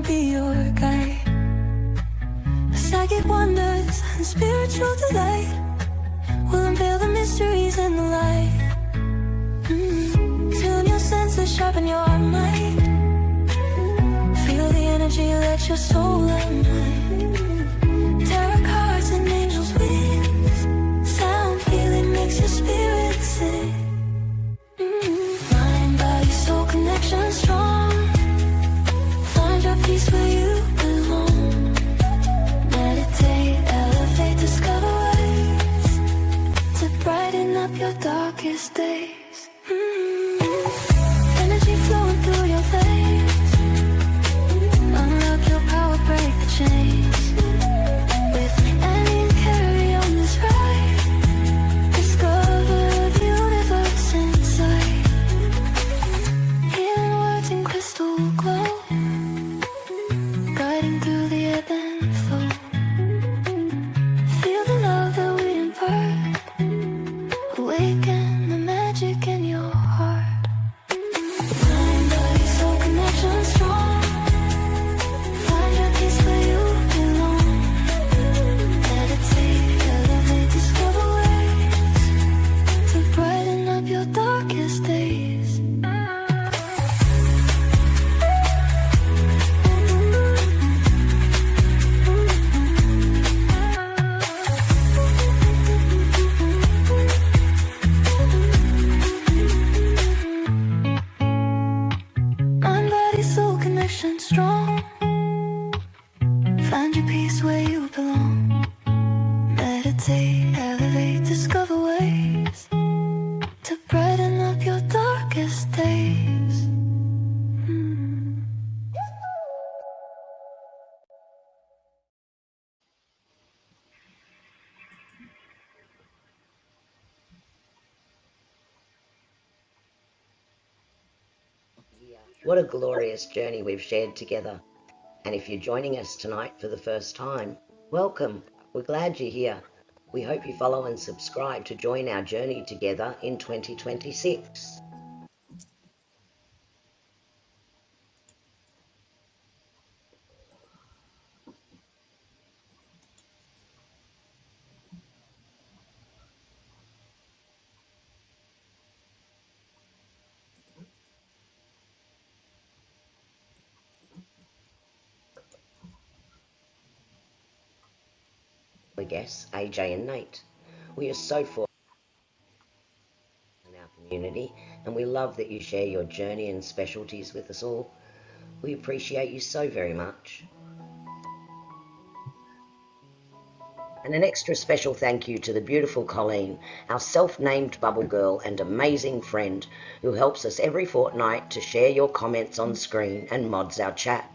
be your guide. Psychic wonders and spiritual delight will unveil the mysteries in the light. Tune your senses, sharpen your mind. Feel the energy, let your soul unwind. Tarot cards and angels' wings. Sound healing makes your spirit sing. Mind, body, soul connection strong. Find your peace where you belong. Meditate, elevate, discover ways to brighten up your darkest days. Energy flowing through your veins. Unlock your power, break the chains. With Annie and Carrie on this ride, discover the universe inside. Healing words in crystal glow, guiding through the ebb and flow. Feel the love that we impart. Awaken the magic in your heart. Mind, body, soul connection strong. Find your peace where you belong. Meditate, elevate, discover ways to brighten up your darkest days. Mind, body, soul connection strong. Find your peace where you belong. Meditate, elevate, discover ways to brighten up your darkest days. What a glorious journey we've shared together. And if you're joining us tonight for the first time, welcome. We're glad you're here. We hope you follow and subscribe to join our journey together in 2026. Guests, AJ and Nate. We are so fortunate in our community, and we love that you share your journey and specialties with us all. We appreciate you so very much. And an extra special thank you to the beautiful Colleen, our self-named bubble girl and amazing friend, who helps us every fortnight to share your comments on screen and mods our chat.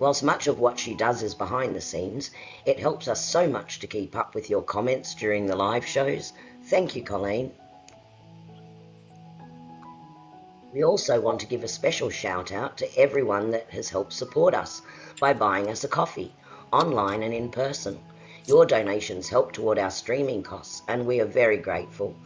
Whilst much of what she does is behind the scenes, it helps us so much to keep up with your comments during the live shows. Thank you, Colleen. We also want to give a special shout out to everyone that has helped support us by buying us a coffee, online and in person. Your donations help toward our streaming costs, and we are very grateful.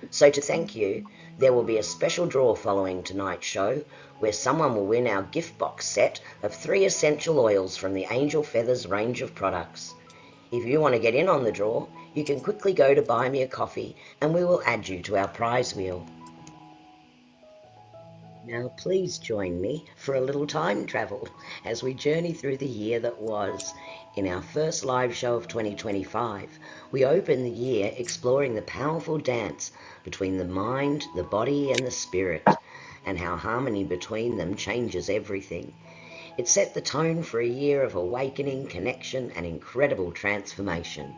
So to thank you, there will be a special draw following tonight's show where someone will win our gift box set of 3 essential oils from the Angel Feathers range of products. If you want to get in on the draw, you can quickly go to Buy Me a Coffee and we will add you to our prize wheel. Now please join me for a little time travel as we journey through the year that was. In our first live show of 2025, we open the year exploring the powerful dance between the mind, the body and the spirit, and how harmony between them changes everything. It set the tone for a year of awakening, connection and incredible transformation.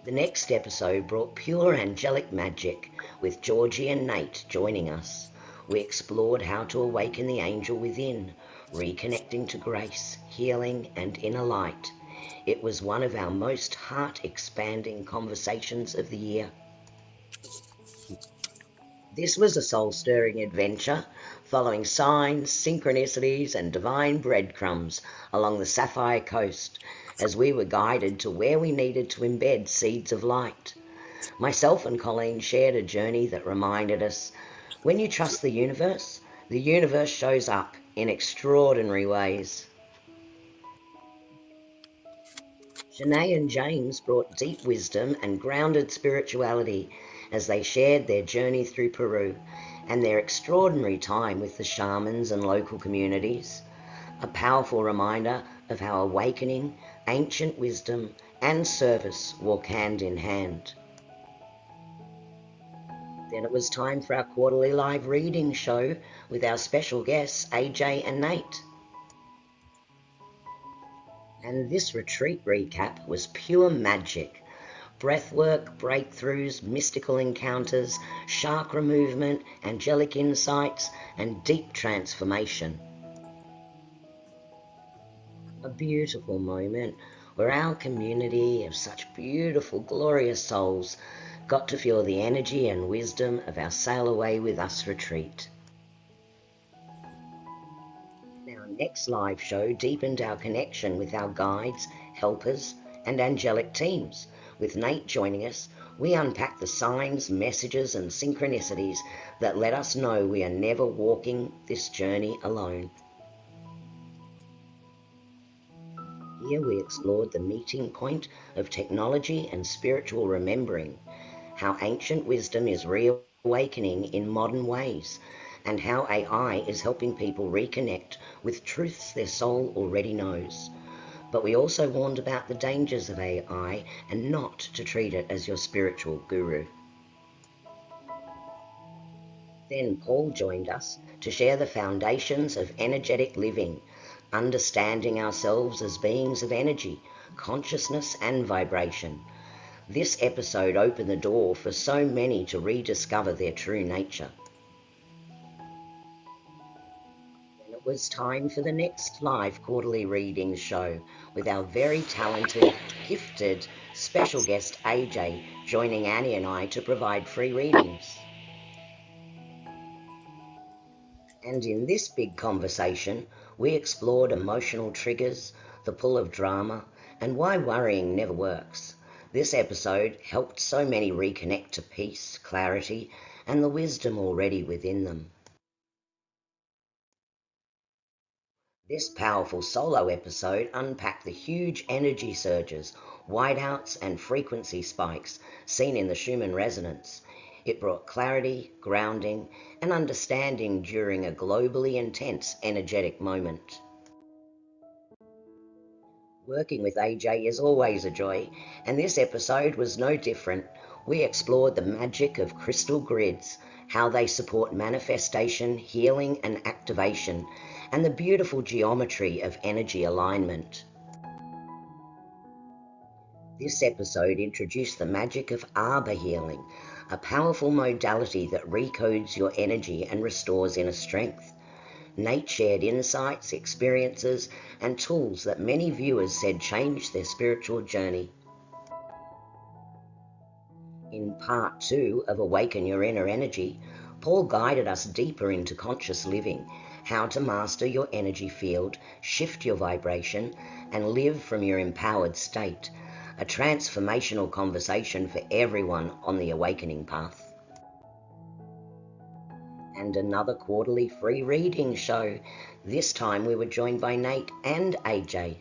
The next episode brought pure angelic magic, with Georgie and Nate joining us. We explored how to awaken the angel within, reconnecting to grace, healing and inner light. It was one of our most heart-expanding conversations of the year. This was a soul-stirring adventure, following signs, synchronicities and divine breadcrumbs along the Sapphire Coast, as we were guided to where we needed to embed seeds of light. Myself and Colleen shared a journey that reminded us, when you trust the universe shows up in extraordinary ways. Shanae and James brought deep wisdom and grounded spirituality as they shared their journey through Peru and their extraordinary time with the shamans and local communities. A powerful reminder of how awakening, ancient wisdom, and service walk hand in hand. Then it was time for our quarterly live reading show with our special guests, AJ and Nate. And this retreat recap was pure magic. Breathwork, breakthroughs, mystical encounters, chakra movement, angelic insights, and deep transformation. A beautiful moment where our community of such beautiful, glorious souls got to feel the energy and wisdom of our Sail Away With Us retreat. Our next live show deepened our connection with our guides, helpers, and angelic teams. With Nate joining us, we unpack the signs, messages, and synchronicities that let us know we are never walking this journey alone. Here we explored the meeting point of technology and spiritual remembering, how ancient wisdom is reawakening in modern ways, and how AI is helping people reconnect with truths their soul already knows. But we also warned about the dangers of AI and not to treat it as your spiritual guru. Then Paul joined us to share the foundations of energetic living, understanding ourselves as beings of energy, consciousness, and vibration. This episode opened the door for so many to rediscover their true nature. Then it was time for the next live quarterly readings show with our very talented, gifted, special guest AJ joining Annie and I to provide free readings. And in this big conversation, we explored emotional triggers, the pull of drama, and why worrying never works. This episode helped so many reconnect to peace, clarity, and the wisdom already within them. This powerful solo episode unpacked the huge energy surges, whiteouts, and frequency spikes seen in the Schumann resonance. It brought clarity, grounding, and understanding during a globally intense energetic moment. Working with AJ is always a joy, and this episode was no different. We explored the magic of crystal grids, how they support manifestation, healing, and activation, and the beautiful geometry of energy alignment. This episode introduced the magic of arbor healing, a powerful modality that recodes your energy and restores inner strength. Nate shared insights, experiences, and tools that many viewers said changed their spiritual journey. In part 2 of Awaken Your Inner Energy, Paul guided us deeper into conscious living, how to master your energy field, shift your vibration, and live from your empowered state. A transformational conversation for everyone on the awakening path. And another quarterly free reading show. This time we were joined by Nate and AJ.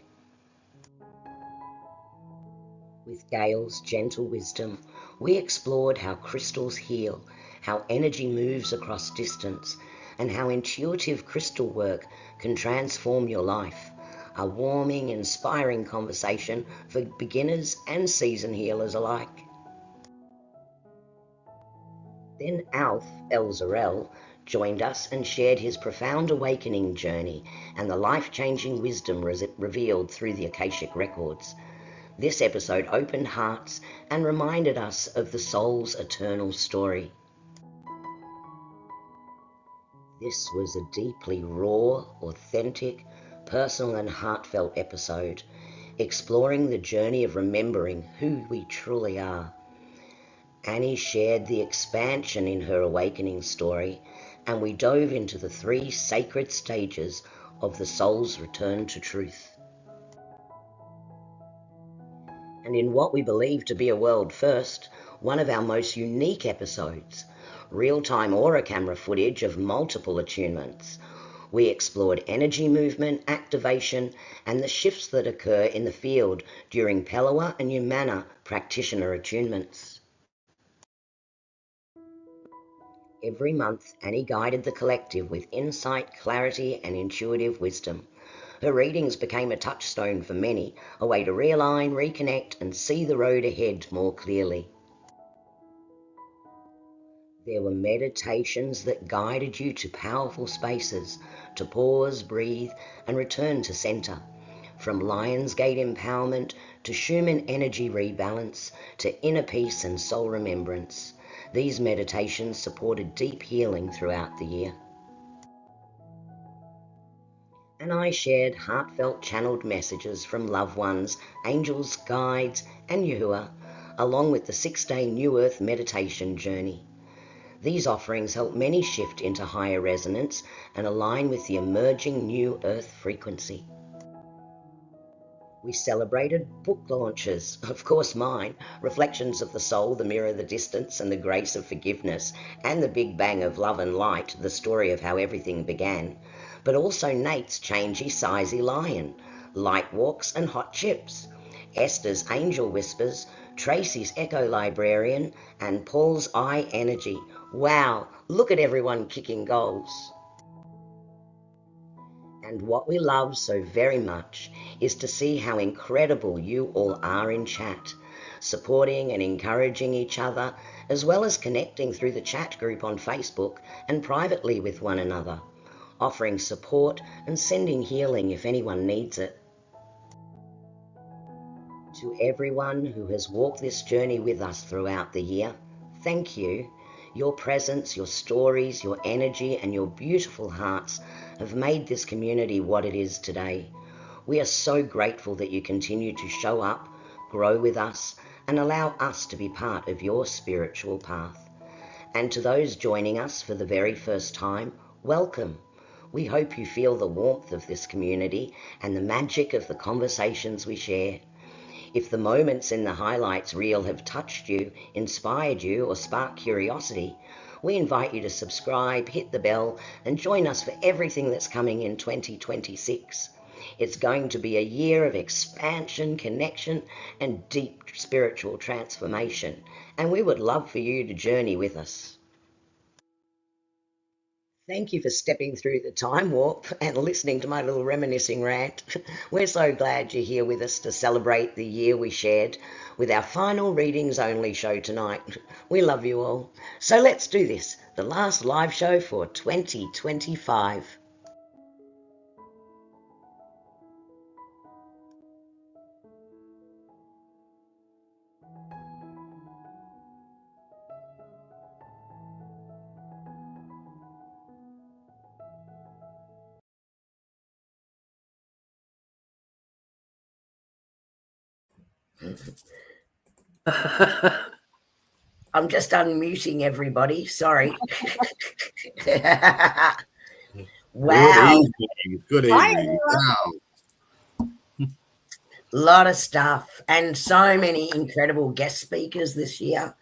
With Gail's gentle wisdom, we explored how crystals heal, how energy moves across distance, and how intuitive crystal work can transform your life. A warming, inspiring conversation for beginners and seasoned healers alike. Then Alf El joined us and shared his profound awakening journey and the life-changing wisdom revealed through the Akashic records. This episode opened hearts and reminded us of the soul's eternal story. This was a deeply raw, authentic, personal and heartfelt episode, exploring the journey of remembering who we truly are. Annie shared the expansion in her awakening story, and we dove into the 3 sacred stages of the soul's return to truth. And in what we believe to be a world first, one of our most unique episodes, real-time aura camera footage of multiple attunements. We explored energy movement, activation, and the shifts that occur in the field during Palawa and Yumana practitioner attunements. Every month, Annie guided the collective with insight, clarity, and intuitive wisdom. Her readings became a touchstone for many, a way to realign, reconnect, and see the road ahead more clearly. There were meditations that guided you to powerful spaces, to pause, breathe, and return to center. From Lionsgate empowerment to Schumann energy rebalance to inner peace and soul remembrance. These meditations supported deep healing throughout the year. And I shared heartfelt channeled messages from loved ones, angels, guides, and Yahuwah, along with the 6-day New Earth meditation journey. These offerings help many shift into higher resonance and align with the emerging New Earth frequency. We celebrated book launches, of course mine, Reflections of the Soul, The Mirror, The Distance, and the Grace of Forgiveness, and The Big Bang of Love and Light, the story of how everything began, but also Nate's Changey Sizey Lion, Light Walks and Hot Chips, Esther's Angel Whispers, Tracy's Echo Librarian, and Paul's Eye Energy. Wow, look at everyone kicking goals. And what we love so very much is to see how incredible you all are in chat, supporting and encouraging each other, as well as connecting through the chat group on Facebook and privately with one another, offering support and sending healing if anyone needs it. To everyone who has walked this journey with us throughout the year, thank you. Your presence, your stories, your energy, and your beautiful hearts have made this community what it is today. We are so grateful that you continue to show up, grow with us, and allow us to be part of your spiritual path. And to those joining us for the very first time, welcome. We hope you feel the warmth of this community and the magic of the conversations we share. If the moments in the highlights reel have touched you, inspired you, or sparked curiosity, we invite you to subscribe, hit the bell, and join us for everything that's coming in 2026. It's going to be a year of expansion, connection, and deep spiritual transformation, and we would love for you to journey with us. Thank you for stepping through the time warp and listening to my little reminiscing rant. We're so glad you're here with us to celebrate the year we shared with our final readings only show tonight. We love you all. So let's do this, the last live show for 2025. I'm just unmuting everybody. Sorry. Wow. Good evening. Wow. Lot of stuff and so many incredible guest speakers this year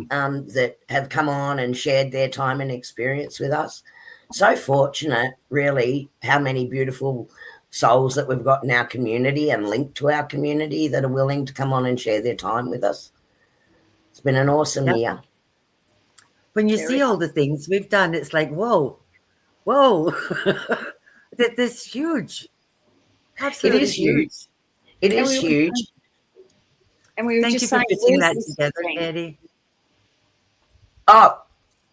that have come on and shared their time and experience with us. So fortunate, really, how many beautiful souls that we've got in our community and linked to our community that are willing to come on and share their time with us. It's been an awesome year. When you see all the things we've done, it's like, whoa. That's huge. Absolutely It is huge. It is huge. And we were Thank just you for saying, putting that where's this together, thing? Eddie. Oh,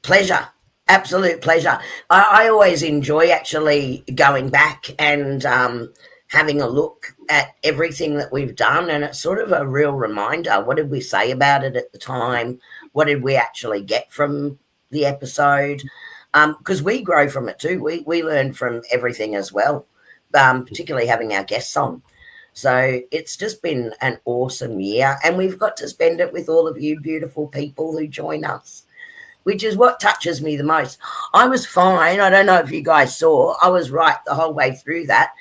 pleasure. Absolute pleasure. I always enjoy actually going back and having a look at everything that we've done, and it's sort of a real reminder. What did we say about it at the time? What did we actually get from the episode? Because we grow from it too. We learn from everything as well, particularly having our guests on. So it's just been an awesome year, and we've got to spend it with all of you beautiful people who join us, which is what touches me the most. I was fine. I don't know if you guys saw. I was right the whole way through that.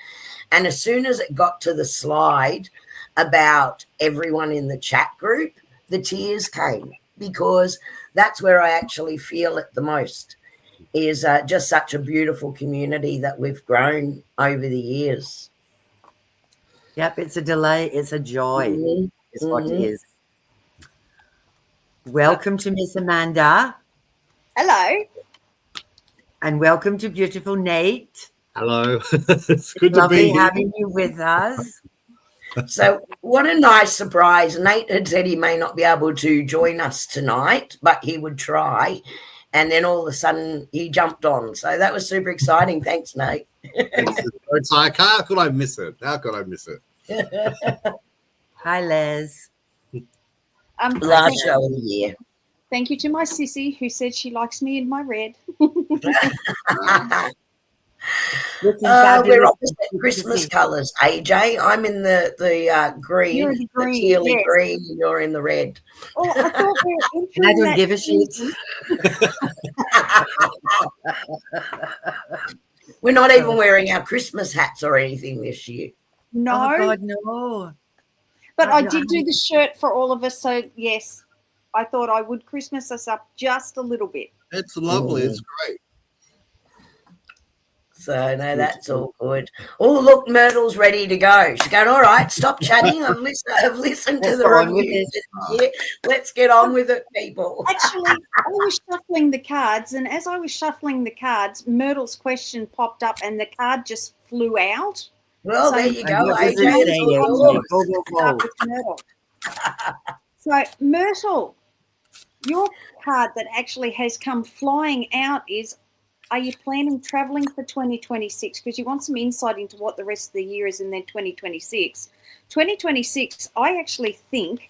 And as soon as it got to the slide about everyone in the chat group, the tears came, because that's where I actually feel it the most. is just such a beautiful community that we've grown over the years. Yep, it's a delight. It's a joy. Mhm, Is what it mhm. is. Welcome to Miss Amanda. Hello. And welcome to beautiful Nate. Hello. It's good to Lovely be here. having you with us. So what a nice surprise. Nate had said he may not be able to join us tonight, but he would try. And then all of a sudden he jumped on. So that was super exciting. Thanks, Nate. It's like, how could I miss it? How could I miss it? Hi, Les. Last show of the year. Thank you to my sissy who said she likes me in my red. We're opposite Christmas colours, AJ. I'm in the green, You're in the green, tealy yes. green, and you're in the red. Oh, I thought we were And I entering don't that give a shit. season. We're not even wearing our Christmas hats or anything this year. No, Oh, God, no. but God, I no. did do the shirt for all of us. So, yes, I thought I would Christmas us up just a little bit. It's lovely. It's great. So, no, that's all good. Oh, look, Myrtle's ready to go. She's going, all right, stop chatting. I've listened to Let's the go on with reviews. this. Yeah, let's get on with it, people. Actually, I was shuffling the cards, and as I was shuffling the cards, Myrtle's question popped up, and the card just flew out. Well, So- there you And go, what does AJ. it It's say, all AJ? yours. Go, go, Start go. with Myrtle. So, Myrtle, your card that actually has come flying out is, are you planning traveling for 2026? Because you want some insight into what the rest of the year is, and then 2026. 2026, I actually think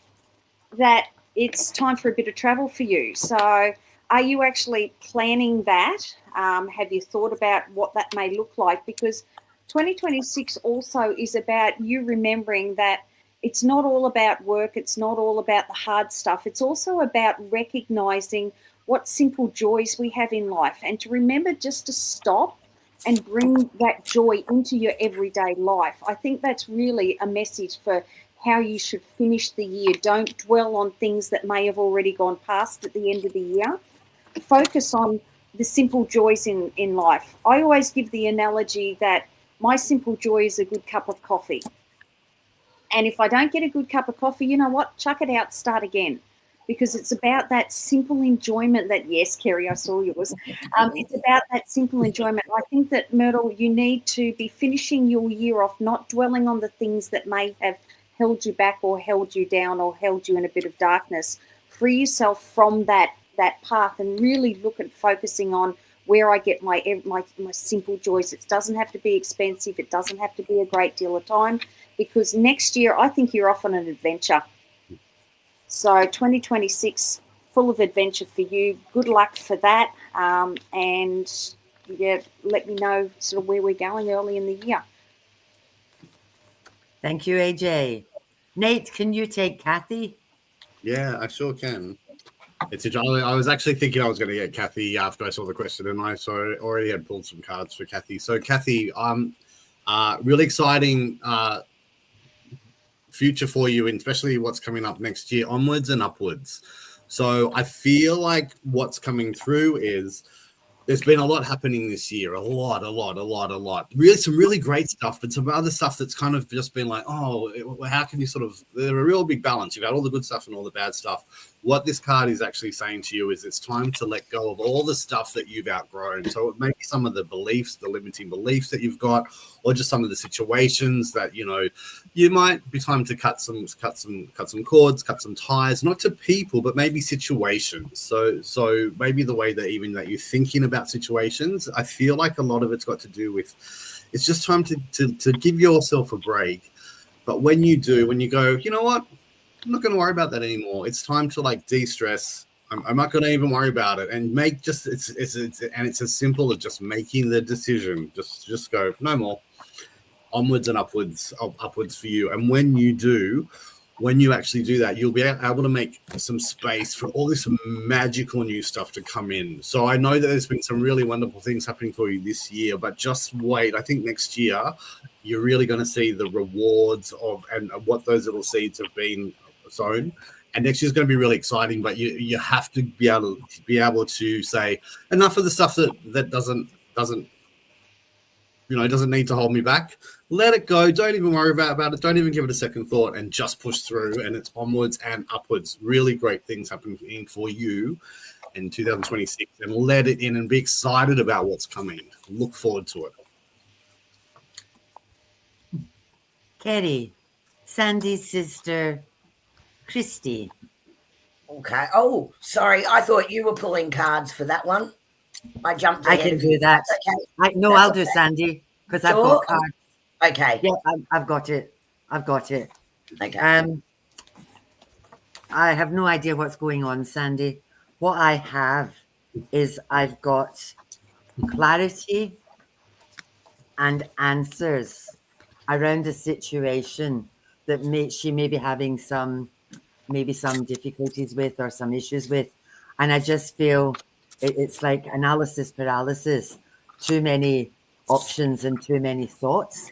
that it's time for a bit of travel for you. So are you actually planning that? Have you thought about what that may look like? Because 2026 also is about you remembering that it's not all about work. It's not all about the hard stuff. It's also about recognizing what simple joys we have in life, and to remember just to stop and bring that joy into your everyday life. I think that's really a message for how you should finish the year. Don't dwell on things that may have already gone past at the end of the year. Focus on the simple joys in life. I always give the analogy that my simple joy is a good cup of coffee. And if I don't get a good cup of coffee, you know what? Chuck it out, start again. Because it's about that simple enjoyment that, yes, Kerry, I saw yours. It's about that simple enjoyment. I think that, Myrtle, you need to be finishing your year off, not dwelling on the things that may have held you back or held you down or held you in a bit of darkness. Free yourself from that path and really look at focusing on where I get my simple joys. It doesn't have to be expensive. It doesn't have to be a great deal of time, because next year I think you're off on an adventure. So 2026, full of adventure for you. Good luck for that. And yeah, let me know sort of where we're going early in the year. Thank you, AJ. Nate, can you take Kathy? Yeah, I sure can. I was actually thinking I was going to get Kathy after I saw the question, and I already had pulled some cards for Kathy. So, Kathy, really exciting future for you, and especially what's coming up next year, onwards and upwards. So I feel like what's coming through is there's been a lot happening this year, a lot. Really, some really great stuff, but some other stuff that's kind of just been like, oh, how can you sort of, there's a real big balance. You've got all the good stuff and all the bad stuff. What this card is actually saying to you is it's time to let go of all the stuff that you've outgrown. So it may be some of the beliefs, the limiting beliefs that you've got, or just some of the situations that, you know, you might be time to cut some cords, cut some ties, not to people, but maybe situations. So maybe the way that even that you're thinking about situations, I feel like a lot of it's got to do with, it's just time to give yourself a break. But when you do, when you go, you know what, I'm not going to worry about that anymore. It's time to like de-stress. I'm not going to even worry about it, and make just it's as simple as just making the decision. Just go no more. Onwards and upwards for you. And when you actually do that, you'll be able to make some space for all this magical new stuff to come in. So I know that there's been some really wonderful things happening for you this year, but just wait. I think next year you're really going to see the rewards of and what those little seeds have been sown. And next year's going to be really exciting, but you have to be able to say enough of the stuff that doesn't doesn't need to hold me back. Let it go. Don't even worry about it. Don't even give it a second thought, and just push through. And it's onwards and upwards. Really great things happening for you in 2026, and let it in and be excited about what's coming. Look forward to it. Kerry, Sandy's sister, Christy. Okay. Oh, sorry. I thought you were pulling cards for that one. I jumped ahead. I can of do you. that. Okay. I'll do Sandy because I've got cards. Okay. Yeah, I've got it. Okay. I have no idea what's going on, Sandy. What I have is I've got clarity and answers around a situation that she may be having some difficulties with or some issues with. And I just feel it's like analysis paralysis, too many options and too many thoughts.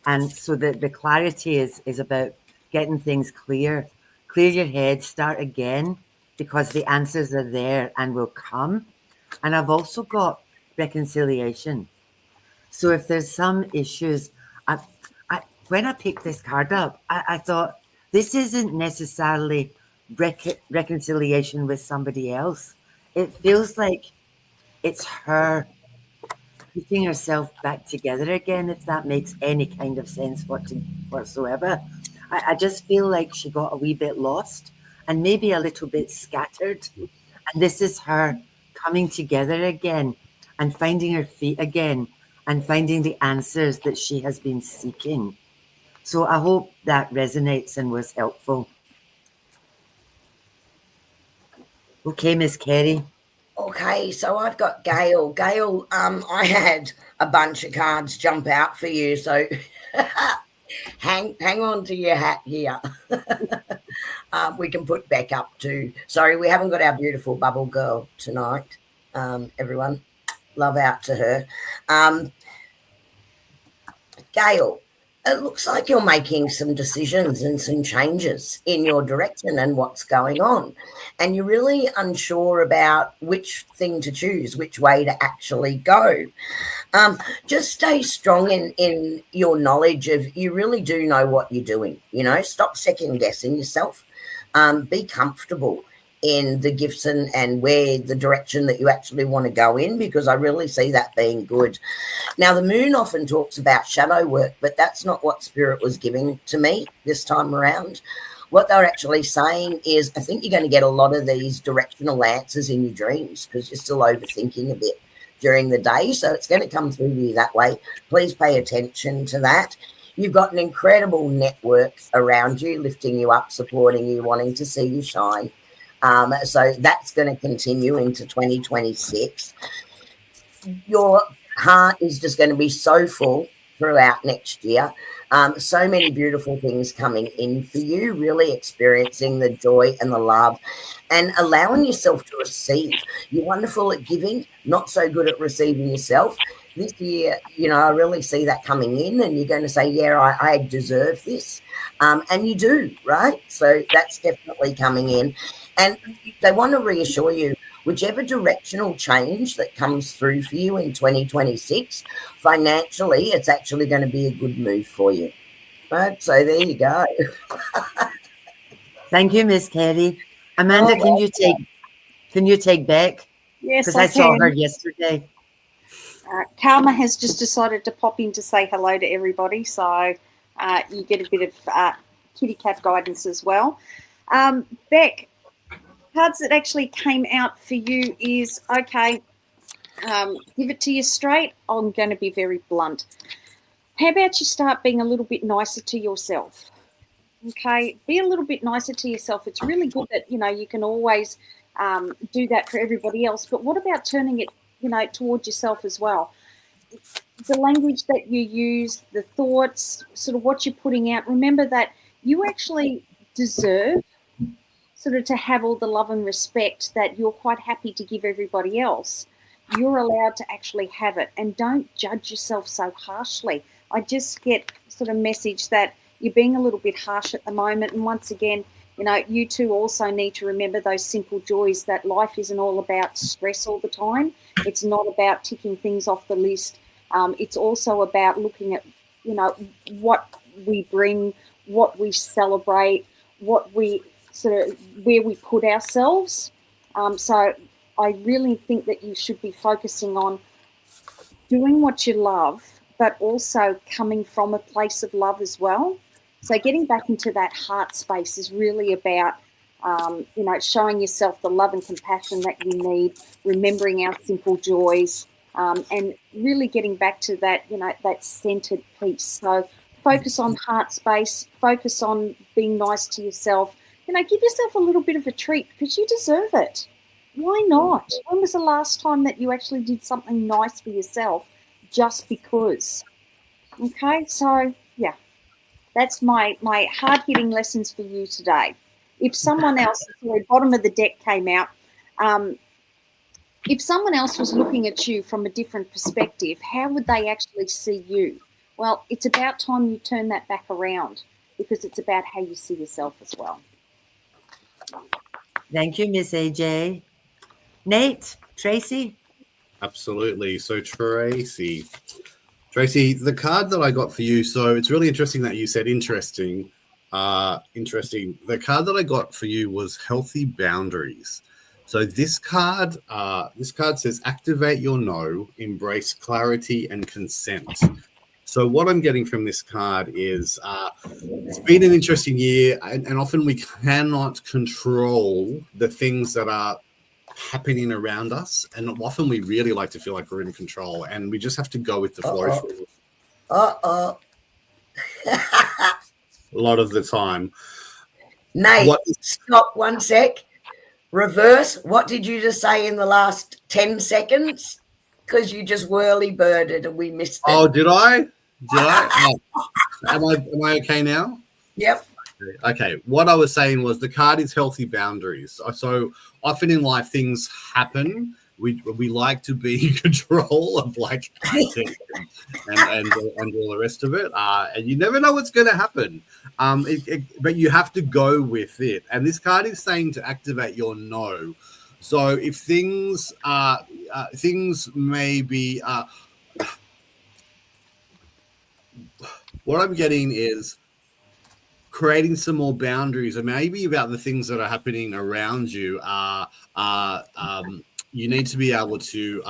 And so the clarity is about getting things clear. Clear your head, start again, because the answers are there and will come. And I've also got reconciliation. So if there's some issues, when I picked this card up, I thought this isn't necessarily reconciliation with somebody else. It feels like it's her putting herself back together again, if that makes any kind of sense whatsoever. I just feel like she got a wee bit lost and maybe a little bit scattered. And this is her coming together again and finding her feet again and finding the answers that she has been seeking. So I hope that resonates and was helpful. Okay, Miss Kerry. Okay, so I've got Gail. Gail, I had a bunch of cards jump out for you, so hang on to your hat here. We can put Beck up too. Sorry, we haven't got our beautiful bubble girl tonight. Everyone, love out to her. Gail, it looks like you're making some decisions and some changes in your direction and what's going on. And you're really unsure about which thing to choose, which way to actually go. Just stay strong in your knowledge of you really do know what you're doing. Stop second guessing yourself. Be comfortable in the gifts and where the direction that you actually want to go in, because I really see that being good. Now, the moon often talks about shadow work, but that's not what Spirit was giving to me this time around. What they're actually saying is, I think you're going to get a lot of these directional answers in your dreams because you're still overthinking a bit during the day. So it's going to come through you that way. Please pay attention to that. You've got an incredible network around you, lifting you up, supporting you, wanting to see you shine. So that's going to continue into 2026. Your heart is just going to be so full throughout next year. So many beautiful things coming in for you, really experiencing the joy and the love and allowing yourself to receive. You're wonderful at giving, not so good at receiving yourself. This year, I really see that coming in, and you're going to say, yeah, I deserve this. And you do, right? So that's definitely coming in. And they want to reassure you, whichever directional change that comes through for you in 2026, financially, it's actually going to be a good move for you. Right? So there you go. Thank you, Miss Kerry. Amanda, can you take Beck? Yes, because I saw her yesterday. Karma has just decided to pop in to say hello to everybody, so you get a bit of kitty cat guidance as well. Beck, cards that actually came out for you is, okay, give it to you straight. I'm going to be very blunt. How about you start being a little bit nicer to yourself? Okay, be a little bit nicer to yourself. It's really good that, you can always do that for everybody else, but what about turning it, towards yourself as well? The language that you use, the thoughts, sort of what you're putting out. Remember that you actually deserve sort of to have all the love and respect that you're quite happy to give everybody else. You're allowed to actually have it, and don't judge yourself so harshly. I just get sort of message that you're being a little bit harsh at the moment, and once again, you two also need to remember those simple joys, that life isn't all about stress all the time. It's not about ticking things off the list. It's also about looking at, what we bring, what we celebrate, what we sort of, where we put ourselves. So I really think that you should be focusing on doing what you love, but also coming from a place of love as well. So getting back into that heart space is really about, showing yourself the love and compassion that you need, remembering our simple joys, and really getting back to that, that centered peace. So focus on heart space, focus on being nice to yourself. Give yourself a little bit of a treat because you deserve it. Why not? When was the last time that you actually did something nice for yourself just because? Okay, so yeah, that's my hard-hitting lessons for you today. If someone else, the bottom of the deck came out, if someone else was looking at you from a different perspective, how would they actually see you? Well, it's about time you turn that back around because it's about how you see yourself as well. Thank you, Miss AJ. Nate, Tracy? Absolutely. So Tracy, the card that I got for you. So it's really interesting that you said interesting. Interesting. The card that I got for you was healthy boundaries. So this card says activate your no, embrace clarity and consent. So what I'm getting from this card is it's been an interesting year, and often we cannot control the things that are happening around us, and often we really like to feel like we're in control, and we just have to go with the flow a lot of the time. Nate, stop 1 sec. Reverse. What did you just say in the last 10 seconds? Because you just whirly birded and we missed it. Oh, did I? Oh. Am I okay now? Yep. Okay. What I was saying was the card is healthy boundaries. So often in life things happen. We like to be in control of like and all the rest of it. And you never know what's going to happen. But you have to go with it. And this card is saying to activate your no. So if things may be what I'm getting is creating some more boundaries, and maybe about the things that are happening around you. You need to be able to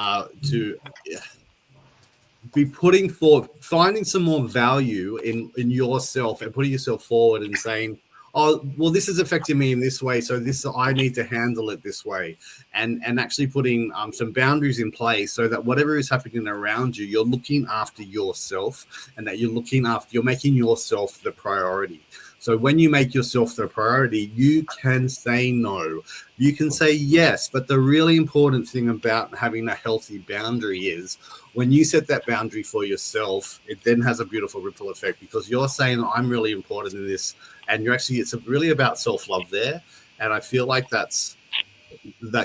be putting forward, finding some more value in yourself, and putting yourself forward and saying, oh, well, this is affecting me in this way, so this I need to handle it this way, and actually putting some boundaries in place so that whatever is happening around you, you're looking after yourself, and that you're making yourself the priority. So when you make yourself the priority, you can say no, you can say yes. But the really important thing about having a healthy boundary is when you set that boundary for yourself, it then has a beautiful ripple effect, because you're saying I'm really important in this, and it's really about self-love there. And I feel like that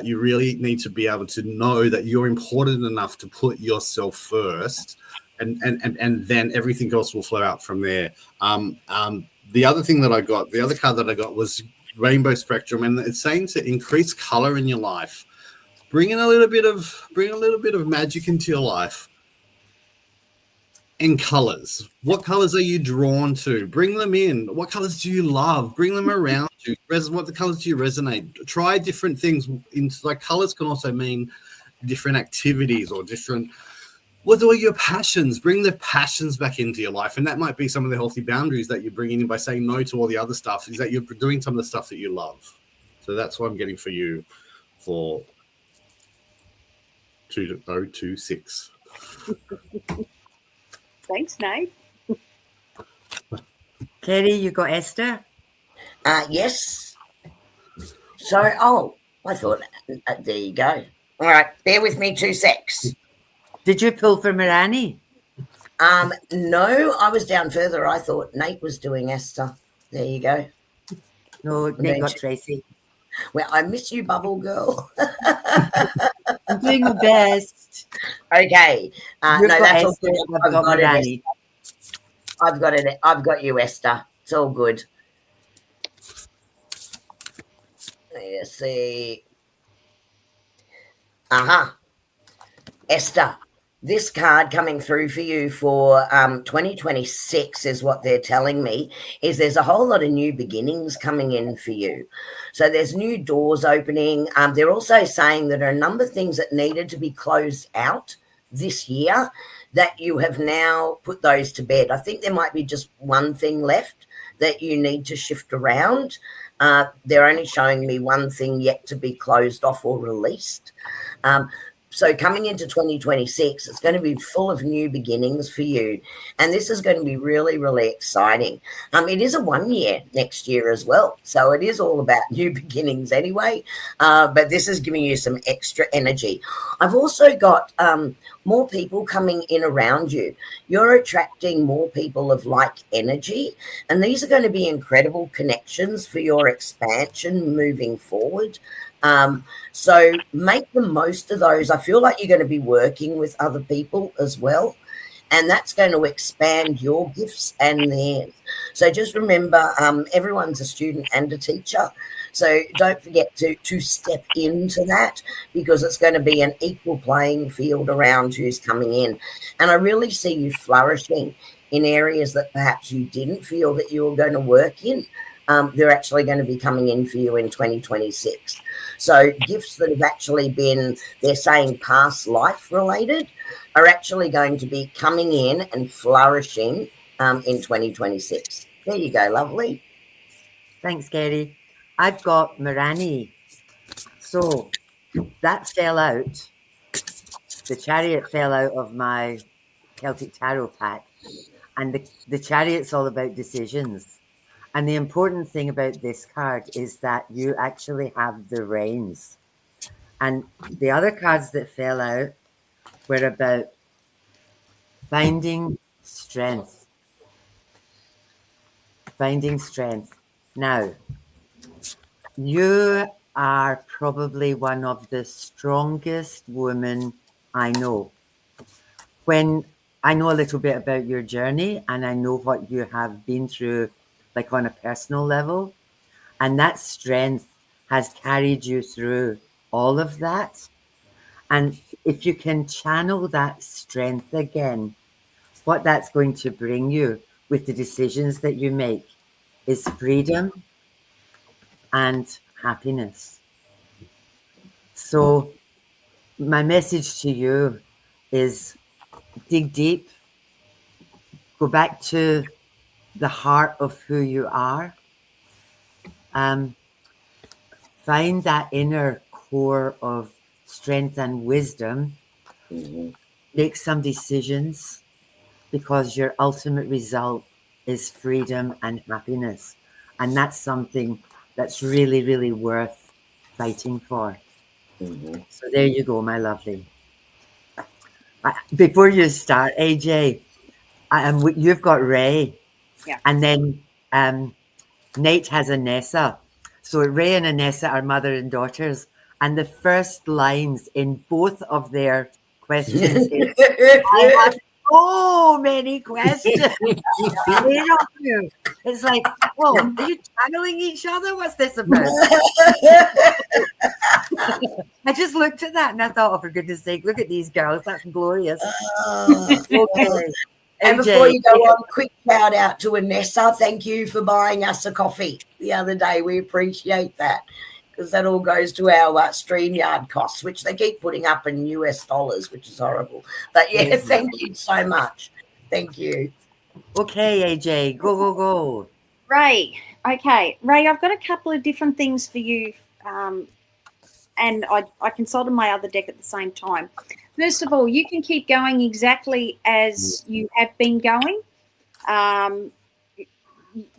you really need to be able to know that you're important enough to put yourself first, and then everything else will flow out from there. The other card that I got was Rainbow Spectrum, and it's saying to increase color in your life. Bring a little bit of magic into your life. And colors. What colors are you drawn to? Bring them in. What colors do you love? Bring them around you. What the colors do you resonate? Try different things. Like colors can also mean different activities or different. What are your passions? Bring the passions back into your life. And that might be some of the healthy boundaries that you're bringing in by saying no to all the other stuff, is that you're doing some of the stuff that you love. So that's what I'm getting for you for 2026. Thanks, Nate. Kerry, you got Esther? Yes. So, I thought, there you go. All right, bear with me 2 secs. Did you pull for Mirani? No, I was down further. I thought Nate was doing Esther. There you go. No, Nate got Tracy. Well, I miss you, Bubble Girl. I'm doing my best. Okay. No, that's all good. I've got Mirani. I've got it. I've got you, Esther. It's all good. Let's see. Esther, this card coming through for you for 2026 is what they're telling me, is there's a whole lot of new beginnings coming in for you. So there's new doors opening. They're also saying that there are a number of things that needed to be closed out this year that you have now put those to bed. I think there might be just one thing left that you need to shift around. They're only showing me one thing yet to be closed off or released. So coming into 2026, it's going to be full of new beginnings for you. And this is going to be really, really exciting. It is a 1 year next year as well. So it is all about new beginnings anyway. But this is giving you some extra energy. I've also got more people coming in around you. You're attracting more people of like energy. And these are going to be incredible connections for your expansion moving forward. So make the most of those. I feel like you're going to be working with other people as well, and that's going to expand your gifts and theirs. So just remember, everyone's a student and a teacher. So don't forget to step into that, because it's going to be an equal playing field around who's coming in. And I really see you flourishing in areas that perhaps you didn't feel that you were going to work in. They're actually going to be coming in for you in 2026. So gifts that have actually been, they're saying past life related, are actually going to be coming in and flourishing in 2026. There you go, lovely. Thanks, Gary. I've got Mirani. So that fell out. The Chariot fell out of my Celtic Tarot pack. And the Chariot's all about decisions. And the important thing about this card is that you actually have the reins. And the other cards that fell out were about finding strength. Finding strength. Now, you are probably one of the strongest women I know. When I know a little bit about your journey and I know what you have been through, like on a personal level, and that strength has carried you through all of that. And if you can channel that strength again, what that's going to bring you with the decisions that you make is freedom and happiness. So my message to you is dig deep, go back to the heart of who you are. Find that inner core of strength and wisdom. Make some decisions, because your ultimate result is freedom and happiness. And that's something that's really, really worth fighting for. So there you go, my lovely. Before you start, AJ, you've got Ray. Yeah. And then Nate has Anessa. So Ray and Anessa are mother and daughters. And the first lines in both of their questions is, I have so many questions. It's like, oh, are you channeling each other? What's this about? I just looked at that and I thought, oh, for goodness sake, look at these girls. That's glorious. Okay. And before you go on, quick shout out to Anessa. Thank you for buying us a coffee the other day. We appreciate that, because that all goes to our StreamYard costs, which they keep putting up in US dollars, which is horrible. But yeah, thank you so much. Thank you. Okay, AJ, go. Ray. Okay, Ray, I've got a couple of different things for you. And I consulted my other deck at the same time. First of all, you can keep going exactly as you have been going.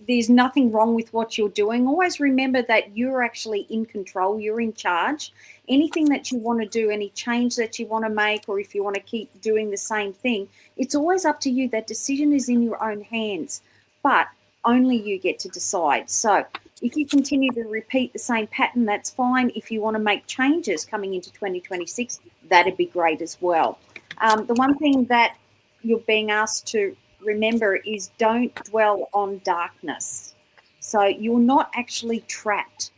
There's nothing wrong with what you're doing. Always remember that you're actually in control. You're in charge. Anything that you want to do, any change that you want to make, or if you want to keep doing the same thing, it's always up to you. That decision is in your own hands, but only you get to decide. So if you continue to repeat the same pattern, that's fine. If you want to make changes coming into 2026, that'd be great as well. The one thing that you're being asked to remember is don't dwell on darkness. So you're not actually trapped.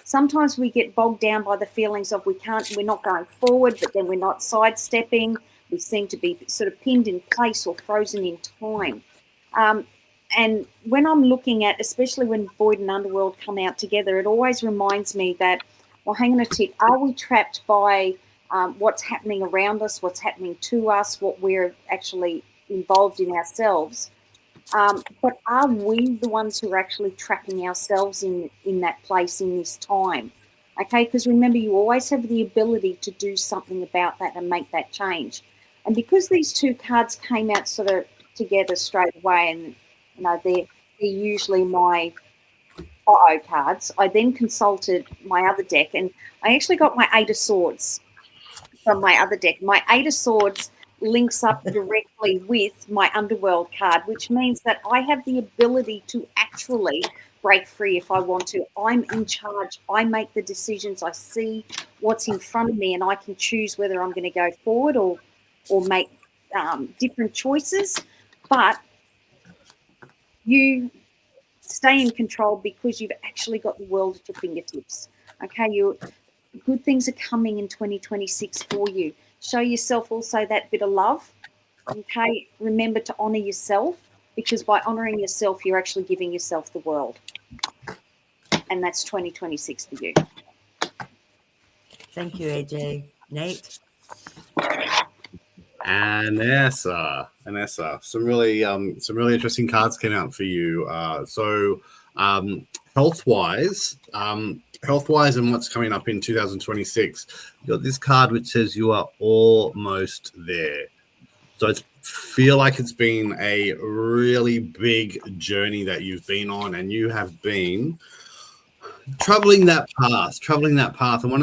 Sometimes we get bogged down by the feelings of we're not going forward, but then we're not sidestepping. We seem to be sort of pinned in place or frozen in time. And when I'm looking at, especially when Void and Underworld come out together, it always reminds me that, well, hang on a tick, are we trapped by what's happening around us, what's happening to us, what we're actually involved in ourselves? But are we the ones who are actually trapping ourselves in that place in this time? Okay, because remember, you always have the ability to do something about that and make that change. And because these two cards came out sort of together straight away, and you know they're usually my cards, I then consulted my other deck, and I actually got my Eight of Swords from my other deck. My Eight of Swords links up directly with my Underworld card, which means that I have the ability to actually break free if I want to. I'm in charge. I make the decisions. I see what's in front of me, and I can choose whether I'm going to go forward or make different choices. But you stay in control because you've actually got the world at your fingertips. Okay, good things are coming in 2026 for you. Show yourself also that bit of love. Okay, remember to honor yourself, because by honoring yourself, you're actually giving yourself the world. And that's 2026 for you. Thank you, AJ. Nate? Anessa, some really interesting cards came out for you. Health-wise, and what's coming up in 2026, you got this card which says you are almost there. So it's feel like it's been a really big journey that you've been on, and you have been traveling that path. And one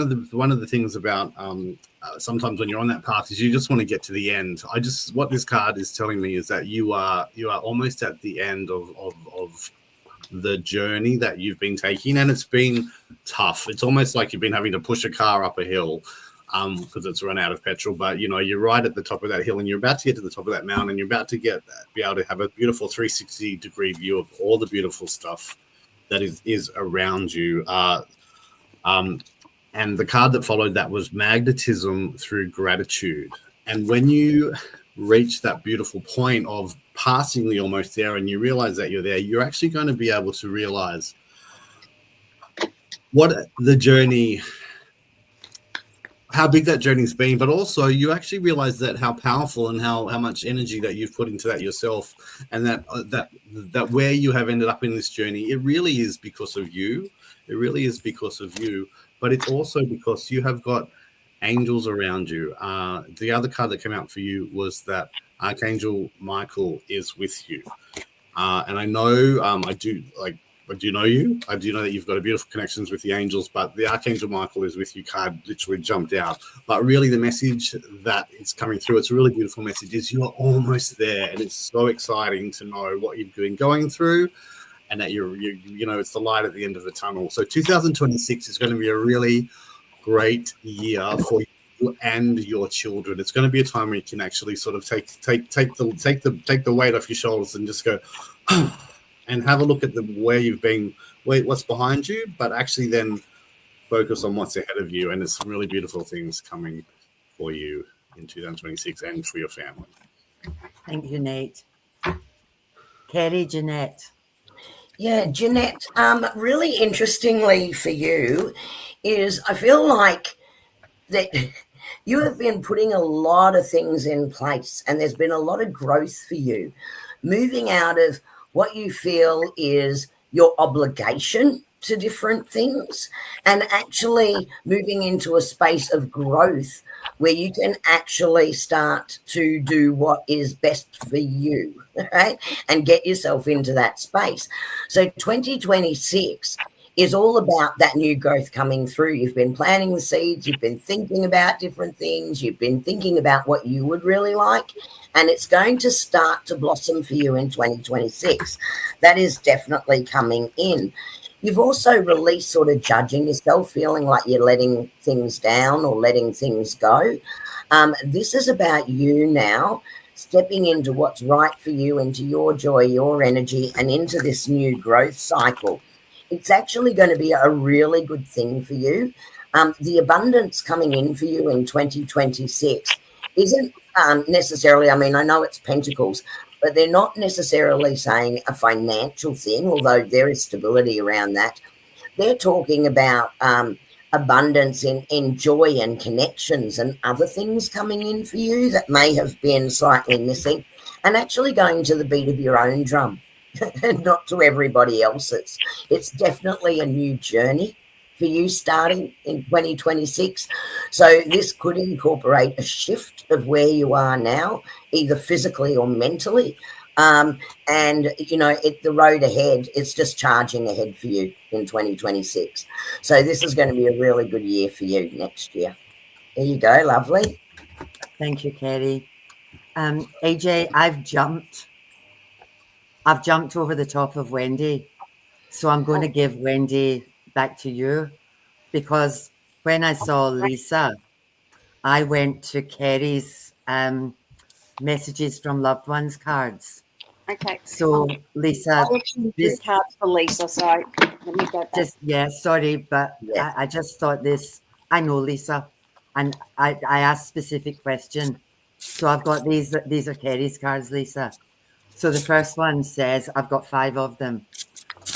of the things about sometimes when you're on that path is you just want to get to the end. What this card is telling me is that you are almost at the end of the journey that you've been taking, and it's been tough. It's almost like you've been having to push a car up a hill because it's run out of petrol, but you're right at the top of that hill, and you're about to get to the top of that mountain, and you're about to be able to have a beautiful 360-degree view of all the beautiful stuff that is around you. And the card that followed that was magnetism through gratitude. And when you reach that beautiful point of passing the almost there, and you realize that you're there, you're actually going to be able to realize what the journey, how big that journey's been, but also you actually realize that how powerful and how much energy that you've put into that yourself, and that where you have ended up in this journey, it really is because of you. It really is because of you, but it's also because you have got angels around you. The other card that came out for you was that Archangel Michael is with you. And I know I do know you. I do know that you've got a beautiful connections with the angels, but the Archangel Michael is with you card literally jumped out. But really the message that is coming through, it's a really beautiful message, is you are almost there. And it's so exciting to know what you've been going through, and that it's the light at the end of the tunnel. So 2026 is going to be a really great year for you and your children. It's going to be a time where you can actually sort of take the weight off your shoulders and just go and have a look at where you've been, what's behind you, but actually then focus on what's ahead of you. And there's some really beautiful things coming for you in 2026 and for your family. Thank you, Nate. Carrie, Jeanette. Yeah, Jeanette, really interestingly for you is I feel like that you have been putting a lot of things in place, and there's been a lot of growth for you, moving out of what you feel is your obligation to different things and actually moving into a space of growth where you can actually start to do what is best for you, right? And get yourself into that space. So 2026 is all about that new growth coming through. You've been planting the seeds, you've been thinking about different things, you've been thinking about what you would really like, and it's going to start to blossom for you in 2026. That is definitely coming in. You've also released sort of judging yourself, feeling like you're letting things down or letting things go. This is about you now stepping into what's right for you, into your joy, your energy, and into this new growth cycle. it's actually going to be a really good thing for you. The abundance coming in for you in 2026 isn't necessarily, I mean, I know it's pentacles, but they're not necessarily saying a financial thing, although there is stability around that. They're talking about abundance in joy and connections and other things coming in for you that may have been slightly missing, and actually going to the beat of your own drum and not to everybody else's. It's definitely a new journey for you starting in 2026. So this could incorporate a shift of where you are now, either physically or mentally. And, the road ahead, it's just charging ahead for you in 2026. So this is going to be a really good year for you next year. There you go, lovely. Thank you, Kerry. AJ, I've jumped over the top of Wendy. So I'm going to give Wendy back to you, because when I saw Lisa, I went to Kerry's messages from loved ones cards. Okay. So Lisa, I actually drew cards for Lisa, so let me go back. sorry, but Yeah. I just thought this. I know Lisa, and I asked specific question. So I've got these are Kerry's cards, Lisa. So the first one says, I've got 5 of them.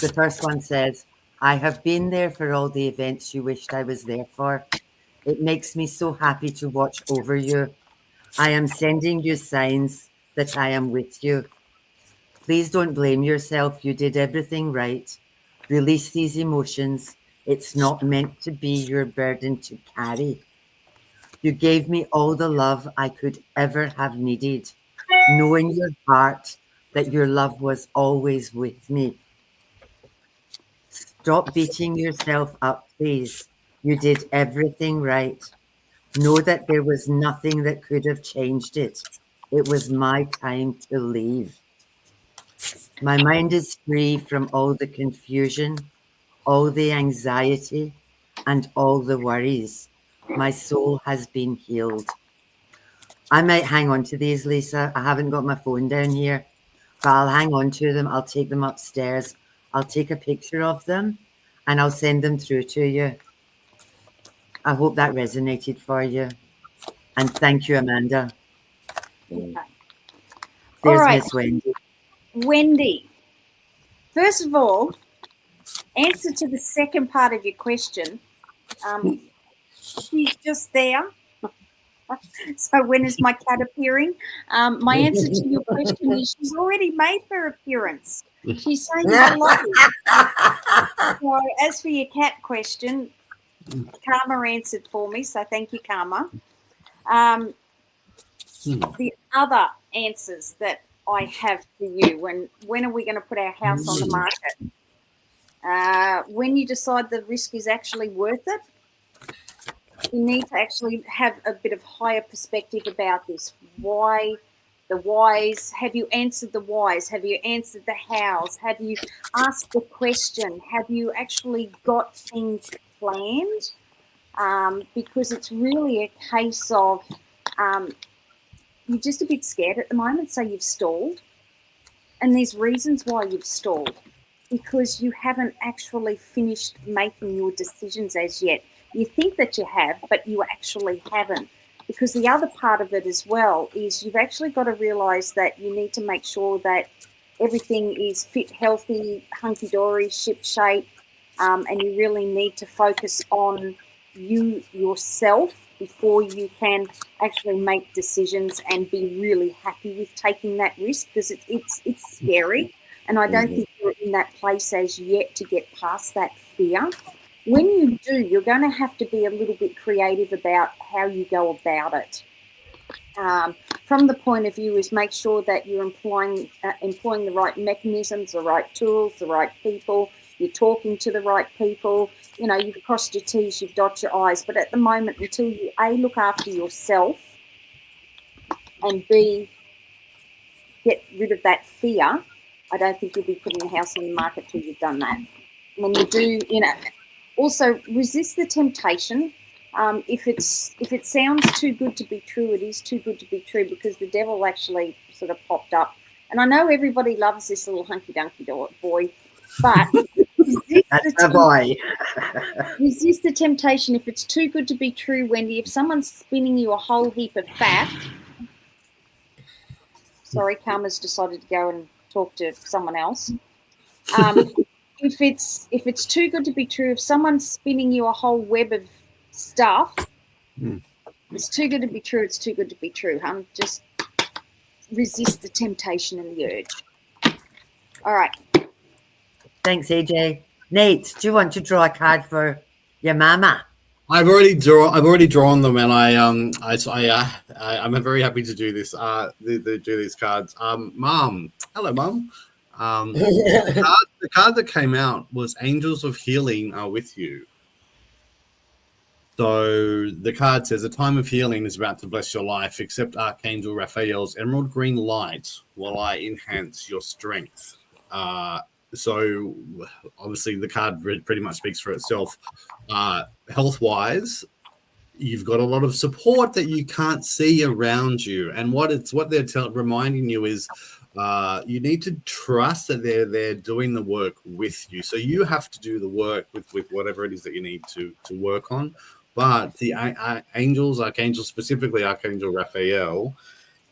The first one says, I have been there for all the events you wished I was there for. It makes me so happy to watch over you. I am sending you signs that I am with you. Please don't blame yourself. You did everything right. Release these emotions. It's not meant to be your burden to carry. You gave me all the love I could ever have needed, knowing your heart that your love was always with me. Stop beating yourself up, please. You did everything right. Know that there was nothing that could have changed it. It was my time to leave. My mind is free from all the confusion, all the anxiety, and all the worries. My soul has been healed. I might hang on to these, Lisa. I haven't got my phone down here, but I'll hang on to them. I'll take them upstairs. I'll take a picture of them and I'll send them through to you. I hope that resonated for you. And thank you, Amanda. Okay. All There's right, Miss Wendy. Wendy. First of all, answer to the second part of your question. She's just there. So when is my cat appearing? My answer to your question is she's already made her appearance. She's saying hello. So as for your cat question, Karma answered for me, so thank you, Karma. The other answers that I have for you, when are we going to put our house on the market? When you decide the risk is actually worth it, you need to actually have a bit of higher perspective about this. Why? The whys. Have you answered the whys? Have you answered the hows? Have you asked the question? Have you actually got things planned? Because it's really a case of you're just a bit scared at the moment, so you've stalled. And there's reasons why you've stalled, because you haven't actually finished making your decisions as yet. You think that you have, but you actually haven't. Because the other part of it as well is you've actually got to realise that you need to make sure that everything is fit, healthy, hunky-dory, ship-shape, and you really need to focus on you yourself before you can actually make decisions and be really happy with taking that risk, because it's scary. And I don't think you're in that place as yet to get past that fear. When you do, you're going to have to be a little bit creative about how you go about it. From the point of view is make sure that you're employing the right mechanisms, the right tools, the right people. You're talking to the right people. You know, you've crossed your T's, you've dotted your I's. But at the moment, until you A, look after yourself, and B, get rid of that fear, I don't think you'll be putting a house on the market till you've done that. When you do, also resist the temptation. If it sounds too good to be true, it is too good to be true, because the devil actually sort of popped up. And I know everybody loves this little hunky-dunky boy, but resist That's my boy. Resist the temptation. If it's too good to be true, Wendy, if someone's spinning you a whole heap of fact, sorry, Karma's decided to go and talk to someone else. If it's too good to be true, if someone's spinning you a whole web of stuff, it's too good to be true. It's too good to be true. Just resist the temptation and the urge. All right. Thanks, AJ. Nate, do you want to draw a card for your mama? I've already drawn them, and I'm very happy to do this. Do these cards. Mom, hello, Mom. The card that came out was Angels of Healing are with you. So the card says, a time of healing is about to bless your life. Accept Archangel Raphael's emerald green light while I enhance your strength. So obviously the card pretty much speaks for itself. Health-wise, you've got a lot of support that you can't see around you. And what they're reminding you is you need to trust that they're doing the work with you. So you have to do the work with whatever it is that you need to work on. But the archangel, specifically Archangel Raphael,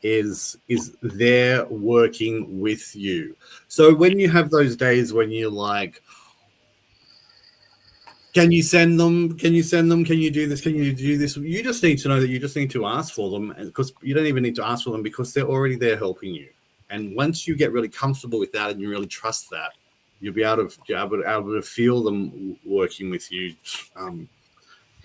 is there working with you. So when you have those days when you're like, can you send them? Can you send them? Can you do this? Can you do this? You just need to know that you just need to ask for them, because you don't even need to ask for them because they're already there helping you. And once you get really comfortable with that and you really trust that, you'll be able to feel them working with you.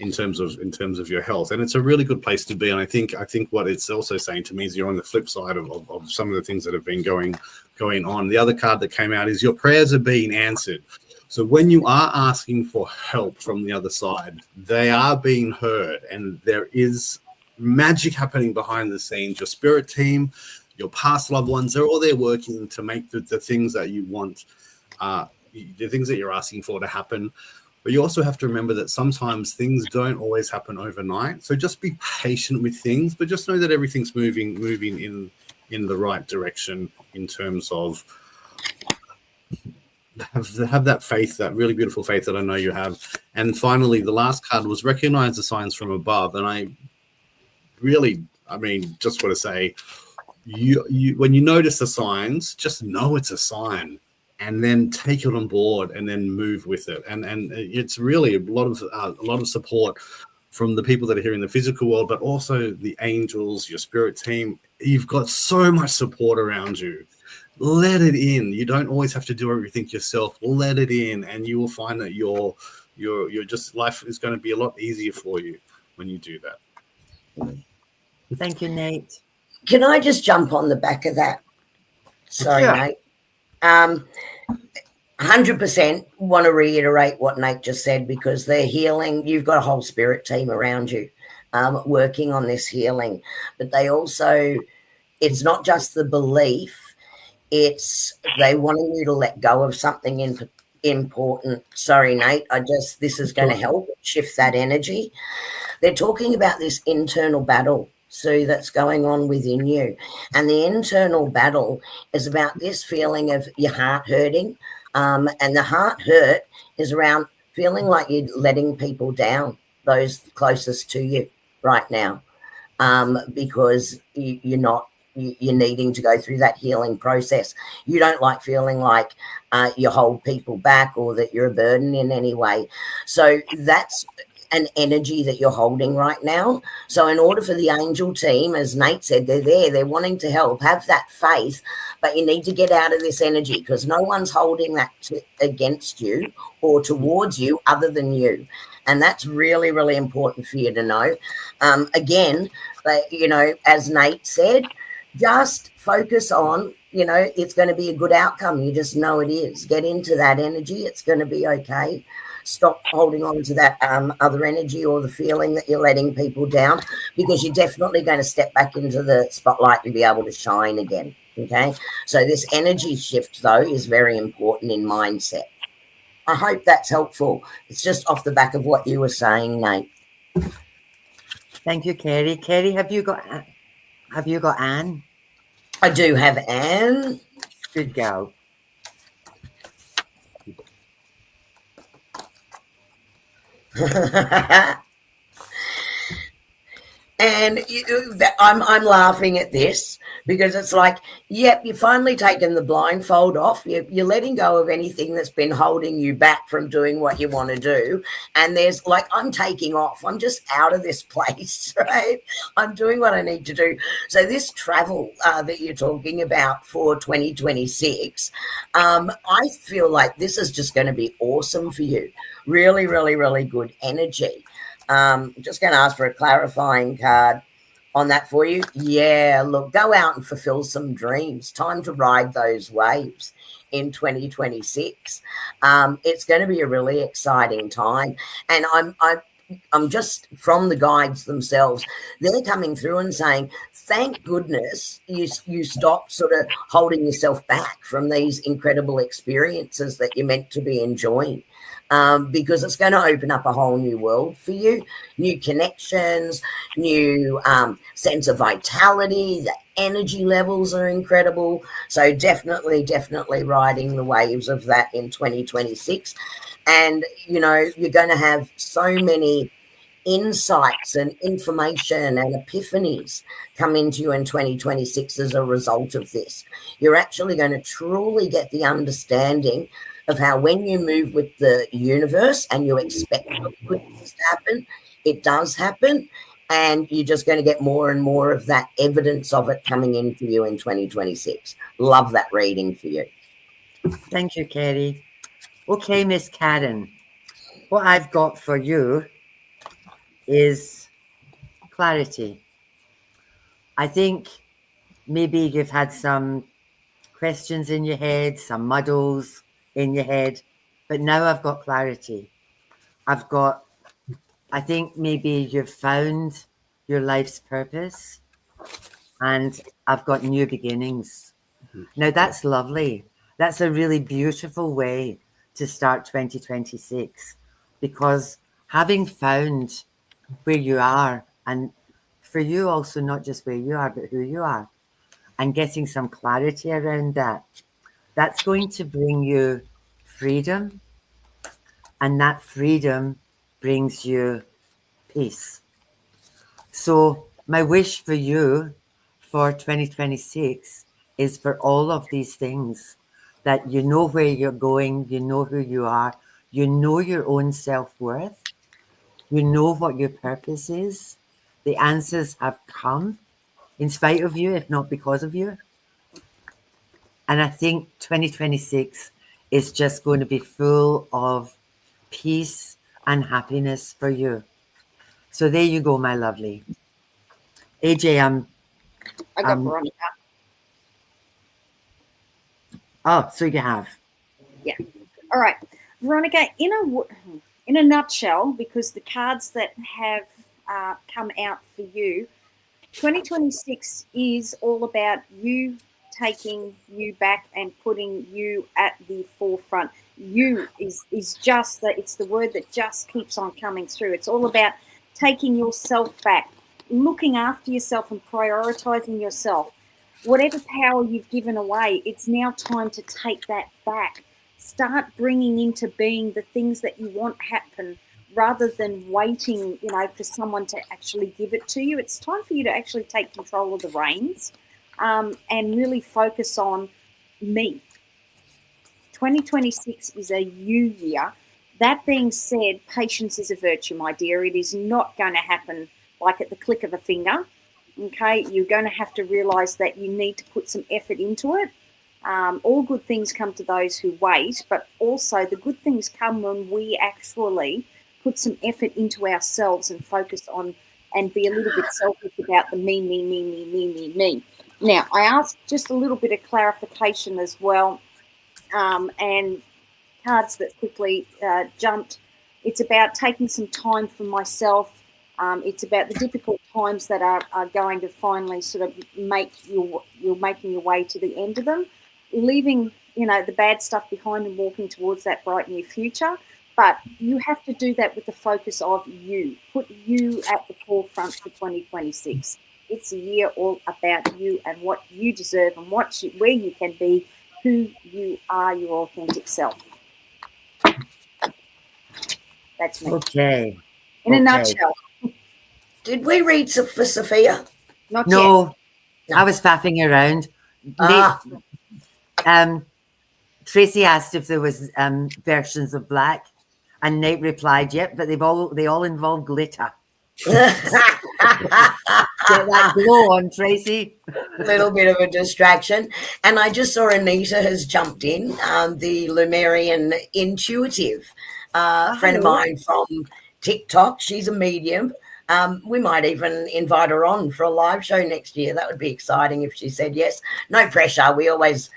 In terms of your health, and it's a really good place to be. And I think what it's also saying to me is you're on the flip side of some of the things that have been going on. The other card that came out is your prayers are being answered. So when you are asking for help from the other side, they are being heard, and there is magic happening behind the scenes. Your spirit team, your past loved ones, they're all there working to make the things that you want, the things that you're asking for to happen. But you also have to remember that sometimes things don't always happen overnight. So just be patient with things, but just know that everything's moving in the right direction in terms of have that faith, that really beautiful faith that I know you have. And finally, the last card was recognize the signs from above. And I just want to say, you when you notice the signs, just know it's a sign. And then take it on board, and then move with it. And it's really a lot of support from the people that are here in the physical world, but also the angels, your spirit team. You've got so much support around you. Let it in. You don't always have to do everything yourself. Let it in, and you will find that your life is going to be a lot easier for you when you do that. Thank you, Nate. Can I just jump on the back of that? Sorry, Sure. Nate. 100% want to reiterate what Nate just said, because they're healing. You've got a whole spirit team around you working on this healing, but they also, it's not just the belief, it's they wanting you to let go of something important. Sorry, Nate, this is going to help shift that energy. They're talking about this internal battle, Sue, that's going on within you. And the internal battle is about this feeling of your heart hurting. And the heart hurt is around feeling like you're letting people down, those closest to you right now, because you're needing to go through that healing process. You don't like feeling like you hold people back or that you're a burden in any way. So that's an energy that you're holding right now. So in order for the angel team, as Nate said, they're wanting to help, have that faith, but you need to get out of this energy, because no one's holding that against you or towards you other than you. And that's really, really important for you to know. Again, as Nate said, just focus on, it's going to be a good outcome. You just know it is. Get into that energy. It's going to be okay. Stop holding on to that other energy or the feeling that you're letting people down, because you're definitely going to step back into the spotlight and be able to shine again. Okay. So this energy shift, though, is very important in mindset. I hope that's helpful. It's just off the back of what you were saying, Nate. Thank you, Kerry. Kerry, have you got Anne? I do have Anne. Good girl. And I'm laughing at this because it's like, yep, you've finally taken the blindfold off. You're letting go of anything that's been holding you back from doing what you want to do. And there's like, I'm taking off. I'm just out of this place, right? I'm doing what I need to do. So this travel that you're talking about for 2026, I feel like this is just going to be awesome for you. Really, really, really good energy. Just going to ask for a clarifying card on that for you. Yeah, look, go out and fulfill some dreams. Time to ride those waves in 2026. It's going to be a really exciting time, and I'm just from the guides themselves. They're coming through and saying, "Thank goodness you stopped sort of holding yourself back from these incredible experiences that you're meant to be enjoying." Because it's going to open up a whole new world for you, new connections, new sense of vitality. The energy levels are incredible. So definitely riding the waves of that in 2026. And, you know, you're going to have so many insights and information and epiphanies come into you in 2026 as a result of this. You're actually going to truly get the understanding of how when you move with the universe and you expect good things to happen, it does happen. And you're just going to get more and more of that evidence of it coming in for you in 2026. Love that reading for you. Thank you, Kerry. Okay, Miss Karen, what I've got for you is clarity. I think maybe you've had some questions in your head, some muddles in your head, but now I've got clarity. I think maybe you've found your life's purpose, and I've got new beginnings. Now that's lovely. That's a really beautiful way to start 2026, because having found where you are, and for you also not just where you are, but who you are, and getting some clarity around that, that's going to bring you freedom, and that freedom brings you peace. So my wish for you for 2026 is for all of these things, that you know where you're going, you know who you are, you know your own self-worth, you know what your purpose is. The answers have come in spite of you, if not because of you. And I think 2026 is just going to be full of peace and happiness for you. So there you go, my lovely. AJ, I got um, Veronica. oh, so you have. Yeah. All right, Veronica. In a nutshell, because the cards that have come out for you, 2026 is all about you taking you back and putting you at the forefront. You is just that, it's the word that just keeps on coming through. It's all about taking yourself back, looking after yourself and prioritizing yourself. Whatever power you've given away, it's now time to take that back. Start bringing into being the things that you want happen, rather than waiting, for someone to actually give it to you. It's time for you to actually take control of the reins, and really focus on me. 2026 is a you year. That being said, patience is a virtue, my dear. It is not going to happen like at the click of a finger. Okay, you're going to have to realize that you need to put some effort into it. All good things come to those who wait, but also the good things come when we actually put some effort into ourselves and focus on and be a little bit selfish about the me. Now, I asked just a little bit of clarification as well, and cards that quickly jumped. It's about taking some time for myself. It's about the difficult times that are going to finally sort of you're making your way to the end of them, leaving the bad stuff behind and walking towards that bright new future. But you have to do that with the focus of you. Put you at the forefront for 2026. It's a year all about you and what you deserve and where you can be, who you are, your authentic self. That's me. Okay. In a Okay. nutshell. Did we read for Sophia? Not yet. No, No. I was faffing around. Ah. Tracy asked if there was versions of black, and Nate replied, "Yep, but they all involve glitter." Get that glow on, Tracy. Little bit of a distraction. And I just saw Anita has jumped in, the Lemurian intuitive friend of mine from TikTok. She's a medium. We might even invite her on for a live show next year. That would be exciting if she said yes. No pressure. We always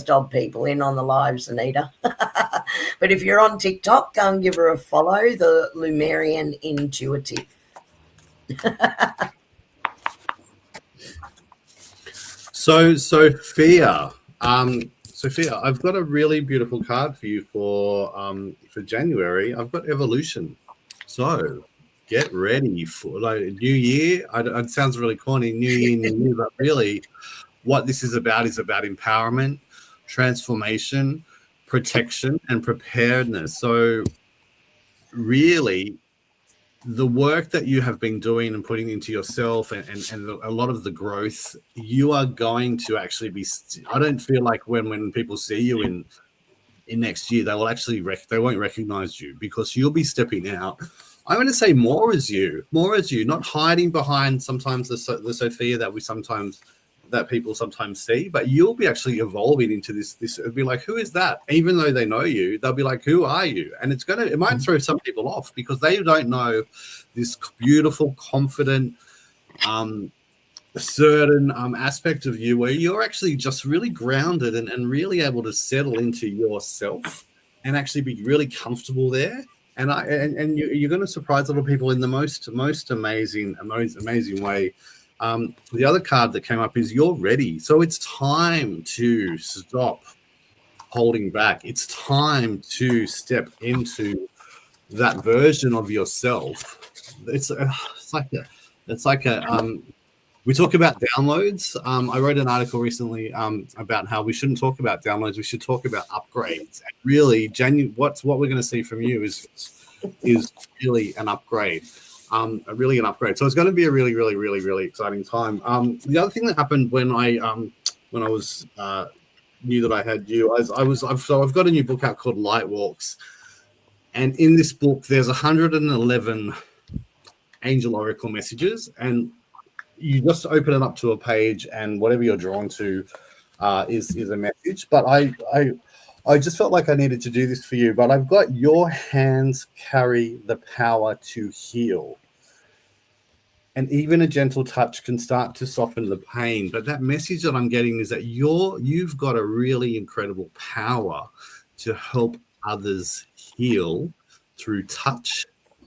dob people in on the lives, Anita. But if you're on TikTok, go and give her a follow, the Lemurian intuitive. So Sophia, I've got a really beautiful card for you for January. I've got evolution. So get ready for like new year. It sounds really corny, new year, new year, but really, what this is about empowerment, transformation, protection, and preparedness. So really, the work that you have been doing and putting into yourself and a lot of the growth, you are going to actually be, I don't feel like when people see you in next year, they will actually they won't recognize you, because you'll be stepping out. I'm going to say more as you, not hiding behind sometimes the Sophia that people sometimes see, but you'll be actually evolving into this. It'll be like, who is that? Even though they know you, they'll be like, who are you? And it might throw some people off, because they don't know this beautiful, confident, certain aspect of you where you're actually just really grounded and really able to settle into yourself and actually be really comfortable there. And you're going to surprise a lot of people in the most amazing way. The other card that came up is you're ready. So it's time to stop holding back. It's time to step into that version of yourself. It's like we talk about downloads. I wrote an article recently about how we shouldn't talk about downloads. We should talk about upgrades. And really, what we're going to see from you is really an upgrade. Really an upgrade. So it's going to be a really, really, really, really exciting time. The other thing that happened when I was knew that I had you, I've got a new book out called Light Walks, and in this book there's 111 angel oracle messages, and you just open it up to a page, and whatever you're drawn to is a message. But I just felt like I needed to do this for you. But I've got your hands carry the power to heal. And even a gentle touch can start to soften the pain. But that message that I'm getting is that you've got a really incredible power to help others heal through touch,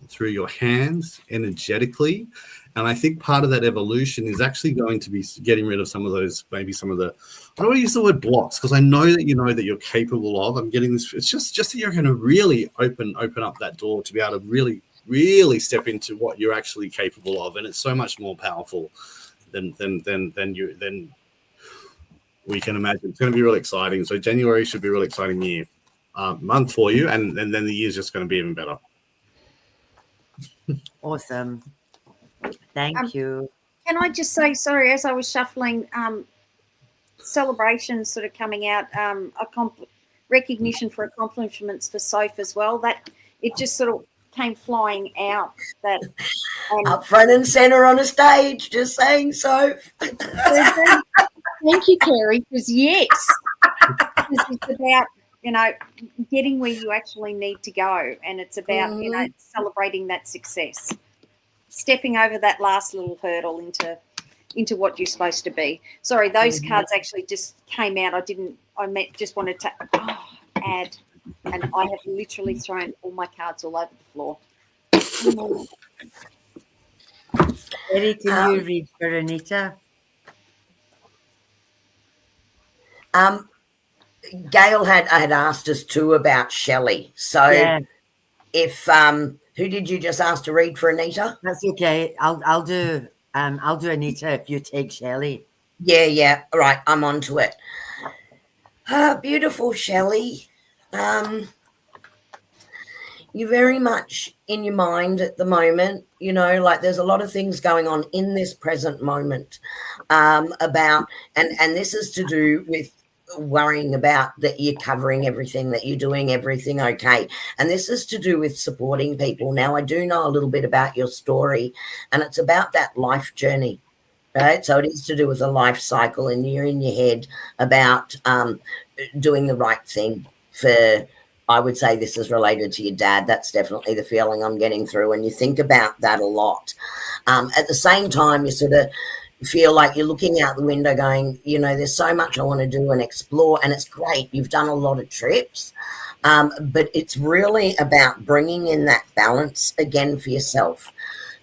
through your hands, energetically. And I think part of that evolution is actually going to be getting rid of some of those, maybe some of the, I don't want to use the word blocks, because I know that you know that you're capable of. I'm getting this, it's just that you're going to really open up that door to be able to really step into what you're actually capable of, and it's so much more powerful than we can imagine. It's going to be really exciting. So January should be a really exciting month for you, and then the year's just going to be even better. Awesome. Thank you. Can I just say, sorry, as I was shuffling, celebrations sort of coming out, recognition for accomplishments for Soph as well. That it just sort of came flying out. That up front and center on a stage, just saying, Soph. Thank you, Kerry, because yes, it's about getting where you actually need to go, and it's about celebrating that success, stepping over that last little hurdle into what you're supposed to be. Sorry, those cards actually just came out. Just wanted to add, and I have literally thrown all my cards all over the floor. Eddie, can you read for Anita? Gail had asked us too about Shelley. So if who did you just ask to read for Anita? That's okay. I'll do Anita if you take Shelley. Yeah. All right, I'm on to it. Beautiful Shelley. you're very much in your mind at the moment. You know, like there's a lot of things going on in this present moment about, and this is to do with worrying about that you're covering everything, that you're doing everything okay. And this is to do with supporting people. Now, I do know a little bit about your story, and it's about that life journey. Right, so it is to do with a life cycle, and you're in your head about doing the right thing for. I would say this is related to your dad. That's definitely the feeling I'm getting through, and you think about that a lot. At the same time, you sort of feel like you're looking out the window, going, you know, there's so much I want to do and explore, and it's great. You've done a lot of trips, but it's really about bringing in that balance again for yourself,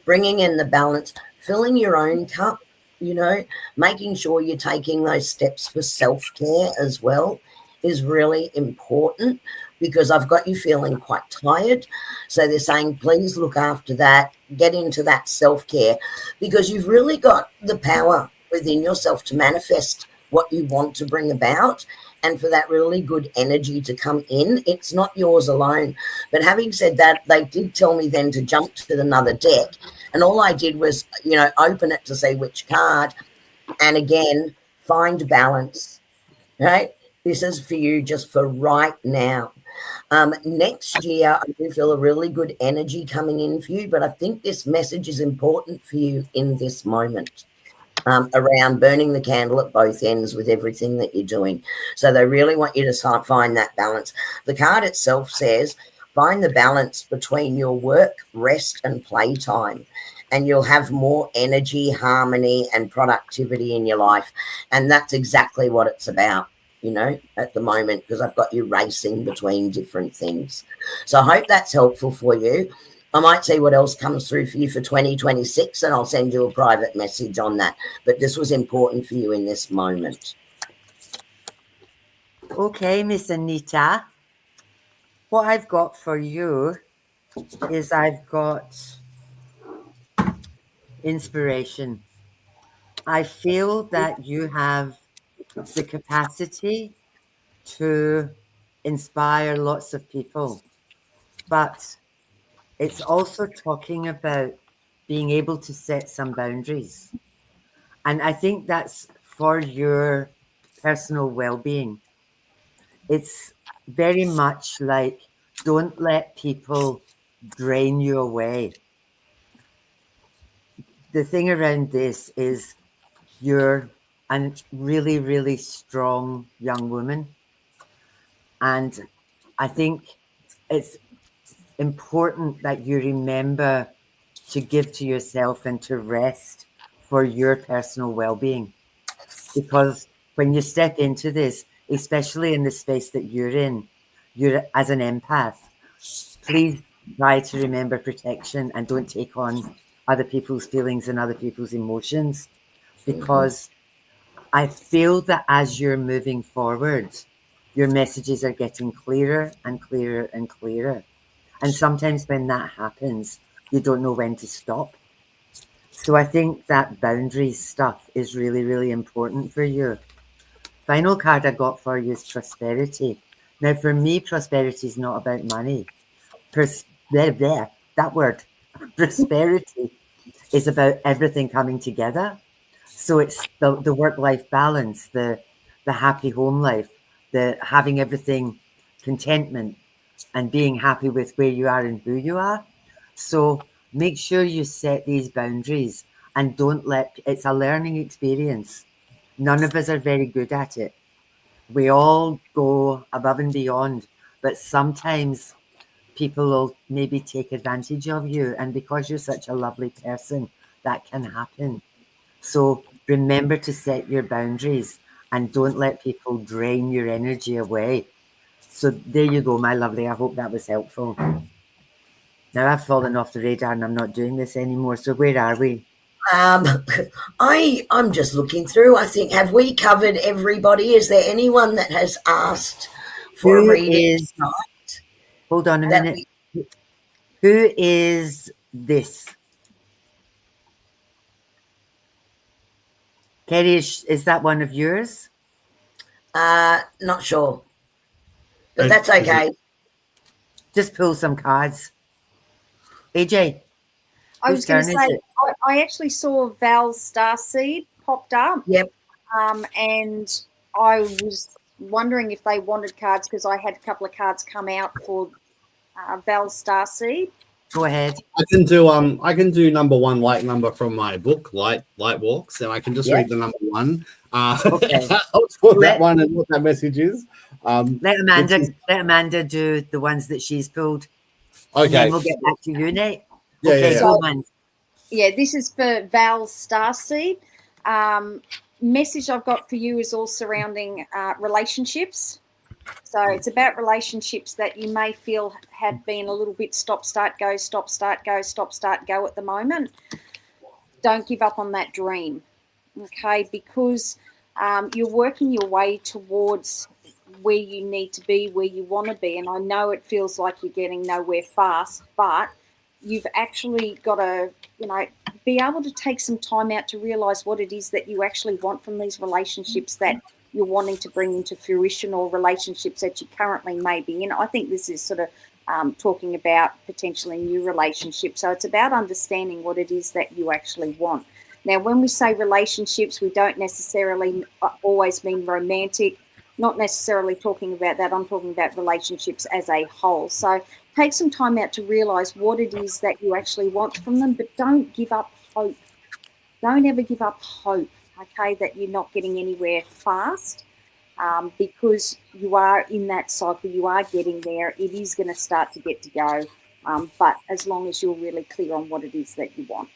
bringing in the balance, filling your own cup, you know, making sure you're taking those steps for self-care as well is really important, because I've got you feeling quite tired. So they're saying, please look after that, get into that self-care, because you've really got the power within yourself to manifest what you want to bring about, and for that really good energy to come in. It's not yours alone. But having said that, they did tell me then to jump to another deck. And all I did was, you know, open it to see which card. And again, find balance, right? This is for you just for right now. Next year, I do feel a really good energy coming in for you, but I think this message is important for you in this moment. Around burning the candle at both ends with everything that you're doing. So they really want you to find that balance. The card itself says, find the balance between your work, rest, and playtime, and you'll have more energy, harmony, and productivity in your life. And that's exactly what it's about, you know, at the moment, because I've got you racing between different things. So I hope that's helpful for you. I might see what else comes through for you for 2026, and I'll send you a private message on that. But this was important for you in this moment. Okay, Miss Anita. What I've got for you is I've got inspiration. I feel that you have the capacity to inspire lots of people, but it's also talking about being able to set some boundaries. And I think that's for your personal well-being. It's very much like, don't let people drain you away. The thing around this is you're a really, really strong young woman. And I think it's important that you remember to give to yourself and to rest for your personal well-being. Because when you step into this, especially in the space that you're as an empath, please try to remember protection and don't take on other people's feelings and other people's emotions, because I feel that as you're moving forward, your messages are getting clearer and clearer and clearer. And sometimes when that happens, you don't know when to stop. So I think that boundaries stuff is really, really important for you. Final card I got for you is prosperity. Now, for me, prosperity is not about money. That word, prosperity, is about everything coming together. So it's the work-life balance, the happy home life, the having everything, contentment, and being happy with where you are and who you are. So make sure you set these boundaries and don't let it's a learning experience. None of us are very good at it. We all go above and beyond, but sometimes people will maybe take advantage of you. And because you're such a lovely person, that can happen. So remember to set your boundaries and don't let people drain your energy away. So there you go, my lovely. I hope that was helpful. Now I've fallen off the radar and I'm not doing this anymore. So where are we? I'm just looking through. I think, have we covered everybody? Is there anyone that has asked for a Who reading is? tonight? Hold on a That minute. Who is this? Kerry, is that one of yours? Not sure, but that's okay. Just pull some cards. AJ, I was whose going to turn is say, it? I actually saw Val's Starseed popped up. Yep. And I was wondering if they wanted cards because I had a couple of cards come out for Val's Starseed. Go ahead. I can do number one light number from my book, Light Walks, and I can just read the number one. Okay. For that one and what that message is. Let Amanda do the ones that she's pulled. Okay. And then we'll get back to you, Nate. Yeah, Okay, yeah. go on. Yeah, this is for Val's Starseed. Message I've got for you is all surrounding relationships. So it's about relationships that you may feel have been a little bit stop, start, go, stop, start, go, stop, start, go at the moment. Don't give up on that dream, okay? Because you're working your way towards where you need to be, where you want to be. And I know it feels like you're getting nowhere fast, but you've actually got to, be able to take some time out to realize what it is that you actually want from these relationships that you're wanting to bring into fruition, or relationships that you currently may be in. I think this is sort of talking about potentially new relationships. So it's about understanding what it is that you actually want. Now, when we say relationships, we don't necessarily always mean romantic. Not necessarily talking about that. I'm talking about relationships as a whole. So take some time out to realize what it is that you actually want from them, but don't give up hope. Don't ever give up hope, okay, that you're not getting anywhere fast, because you are in that cycle. You are getting there. It is going to start to get to go, but as long as you're really clear on what it is that you want.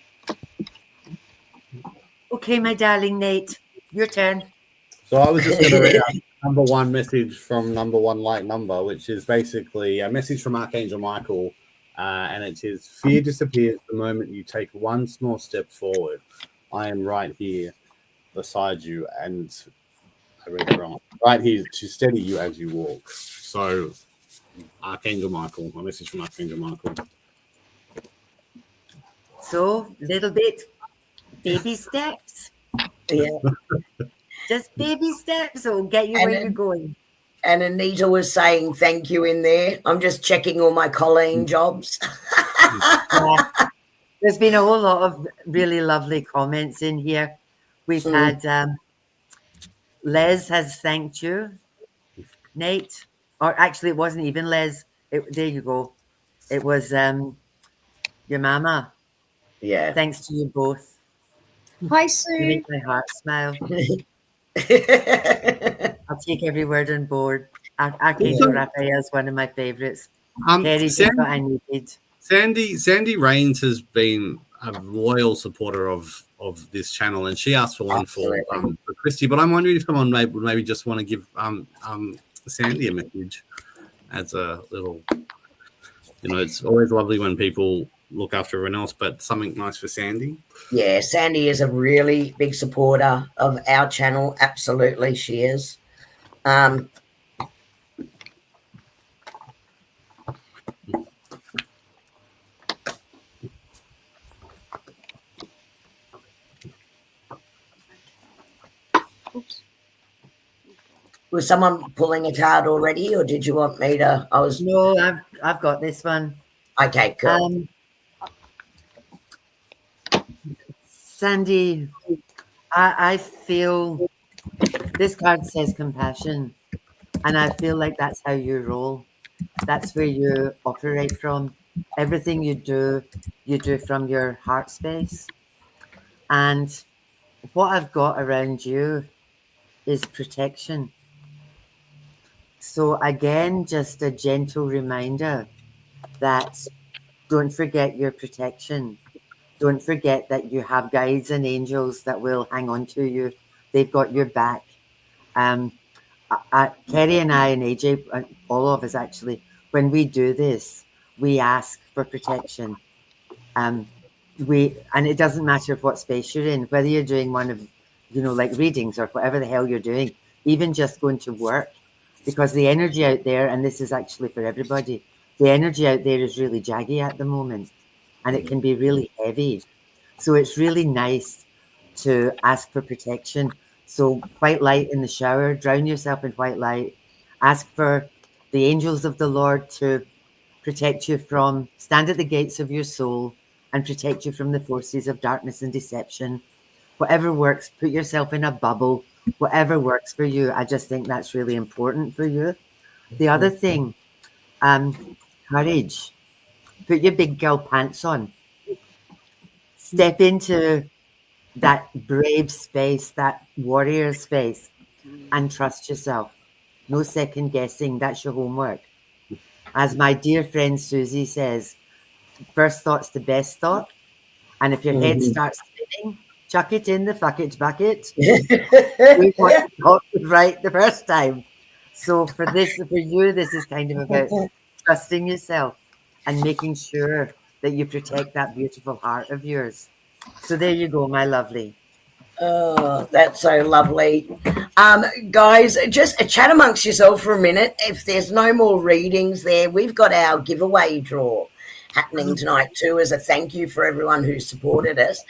Okay, my darling Nate, your turn. So I was just going to read out number one message from number one light number, which is basically a message from Archangel Michael, and it says, "Fear disappears the moment you take one small step forward. I am right here beside you," and I read it wrong. Right here to steady you as you walk. So, Archangel Michael, a message from Archangel Michael. So, little bit, baby steps. Yeah. Just baby steps will get you where you're going. And Anita was saying thank you in there. I'm just checking all my Colleen jobs. Yeah. There's been a whole lot of really lovely comments in here. We've had Les has thanked you, Nate. Or actually, it wasn't even Les. There you go. It was your mama. Yeah. Thanks to you both. Hi, You Sue. make my heart smile. I'll take every word on board. Archangel Raphael is one of my favorites. Terry's just what I needed. Sandy Rains has been a loyal supporter of this channel, and she asked for one for Christy. But I'm wondering if someone would maybe just want to give Sandy a message as a little. It's always lovely when people look after everyone else, but something nice for Sandy. Yeah, Sandy is a really big supporter of our channel. Absolutely, she is. Was someone pulling a card already, or did you want me to? No, I've got this one. Okay, cool. Sandy, I feel this card says compassion, and I feel like that's how you roll. That's where you operate from. Everything you do from your heart space. And what I've got around you is protection. So again, just a gentle reminder that don't forget your protection. Don't forget that you have guides and angels that will hang on to you. They've got your back. Kerry and I and AJ, all of us actually, when we do this, we ask for protection. And it doesn't matter what space you're in, whether you're doing one of, like readings or whatever the hell you're doing, even just going to work, because the energy out there, and this is actually for everybody, the energy out there is really jaggy at the moment, and it can be really heavy. So it's really nice to ask for protection. So white light in the shower, drown yourself in white light, ask for the angels of the Lord to stand at the gates of your soul and protect you from the forces of darkness and deception. Whatever works, put yourself in a bubble, whatever works for you. I just think that's really important for you. The other thing, courage. Put your big girl pants on. Step into that brave space, that warrior space, and trust yourself. No second guessing. That's your homework. As my dear friend Susie says, first thought's the best thought. And if your head starts spinning, chuck it in the fuck it bucket. We want to got it right the first time. So for you, this is kind of about trusting yourself and making sure that you protect that beautiful heart of yours. So there you go, my lovely. Oh, that's so lovely. Guys, just chat amongst yourself for a minute. If there's no more readings there, we've got our giveaway draw happening tonight too, as a thank you for everyone who supported us.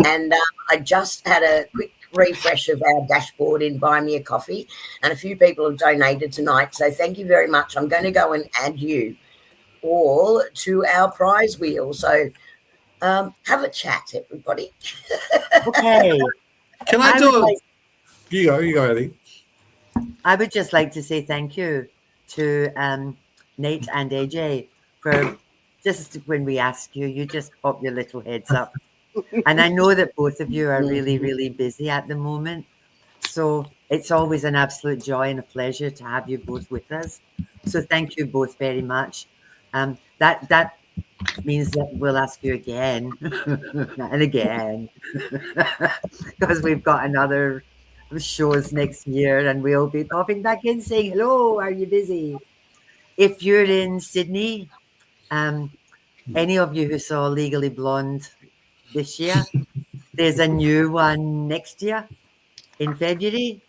And I just had a quick refresh of our dashboard in Buy Me a Coffee, and a few people have donated tonight. So thank you very much. I'm going to go and add you all to our prize wheel. So have a chat, everybody. Okay. Can I do it? You go, Eddie. I would just like to say thank you to Nate and AJ for just when we ask you, you just pop your little heads up. And I know that both of you are really, really busy at the moment. So it's always an absolute joy and a pleasure to have you both with us. So thank you both very much. That means that we'll ask you again and again because we've got another shows next year and we'll be popping back in saying, hello, are you busy? If you're in Sydney, any of you who saw Legally Blonde this year, there's a new one next year in February,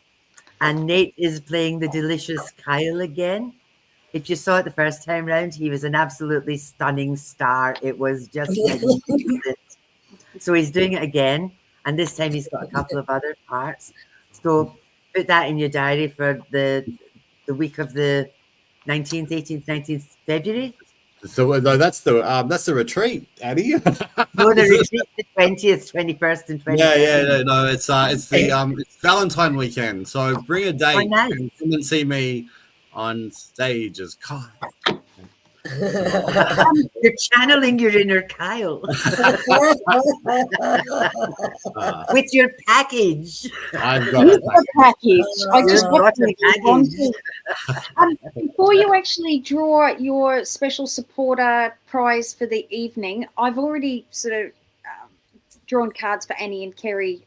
and Nate is playing the delicious Kyle again. If you saw it the first time round, he was an absolutely stunning star. It was just magnificent. So he's doing it again, and this time he's got a couple of other parts. So put that in your diary for the week of the 19th, 18th, 19th February. So no, that's the retreat, Addie. No, the retreat, the 20th, 21st, and 22nd. No, it's it's Valentine weekend. So bring a date. Nice. Come and see me on stage as Kyle. You're channeling your inner Kyle with your package. I've got a package. I just got a package. Before you actually draw your special supporter prize for the evening, I've already sort of drawn cards for Annie and Kerry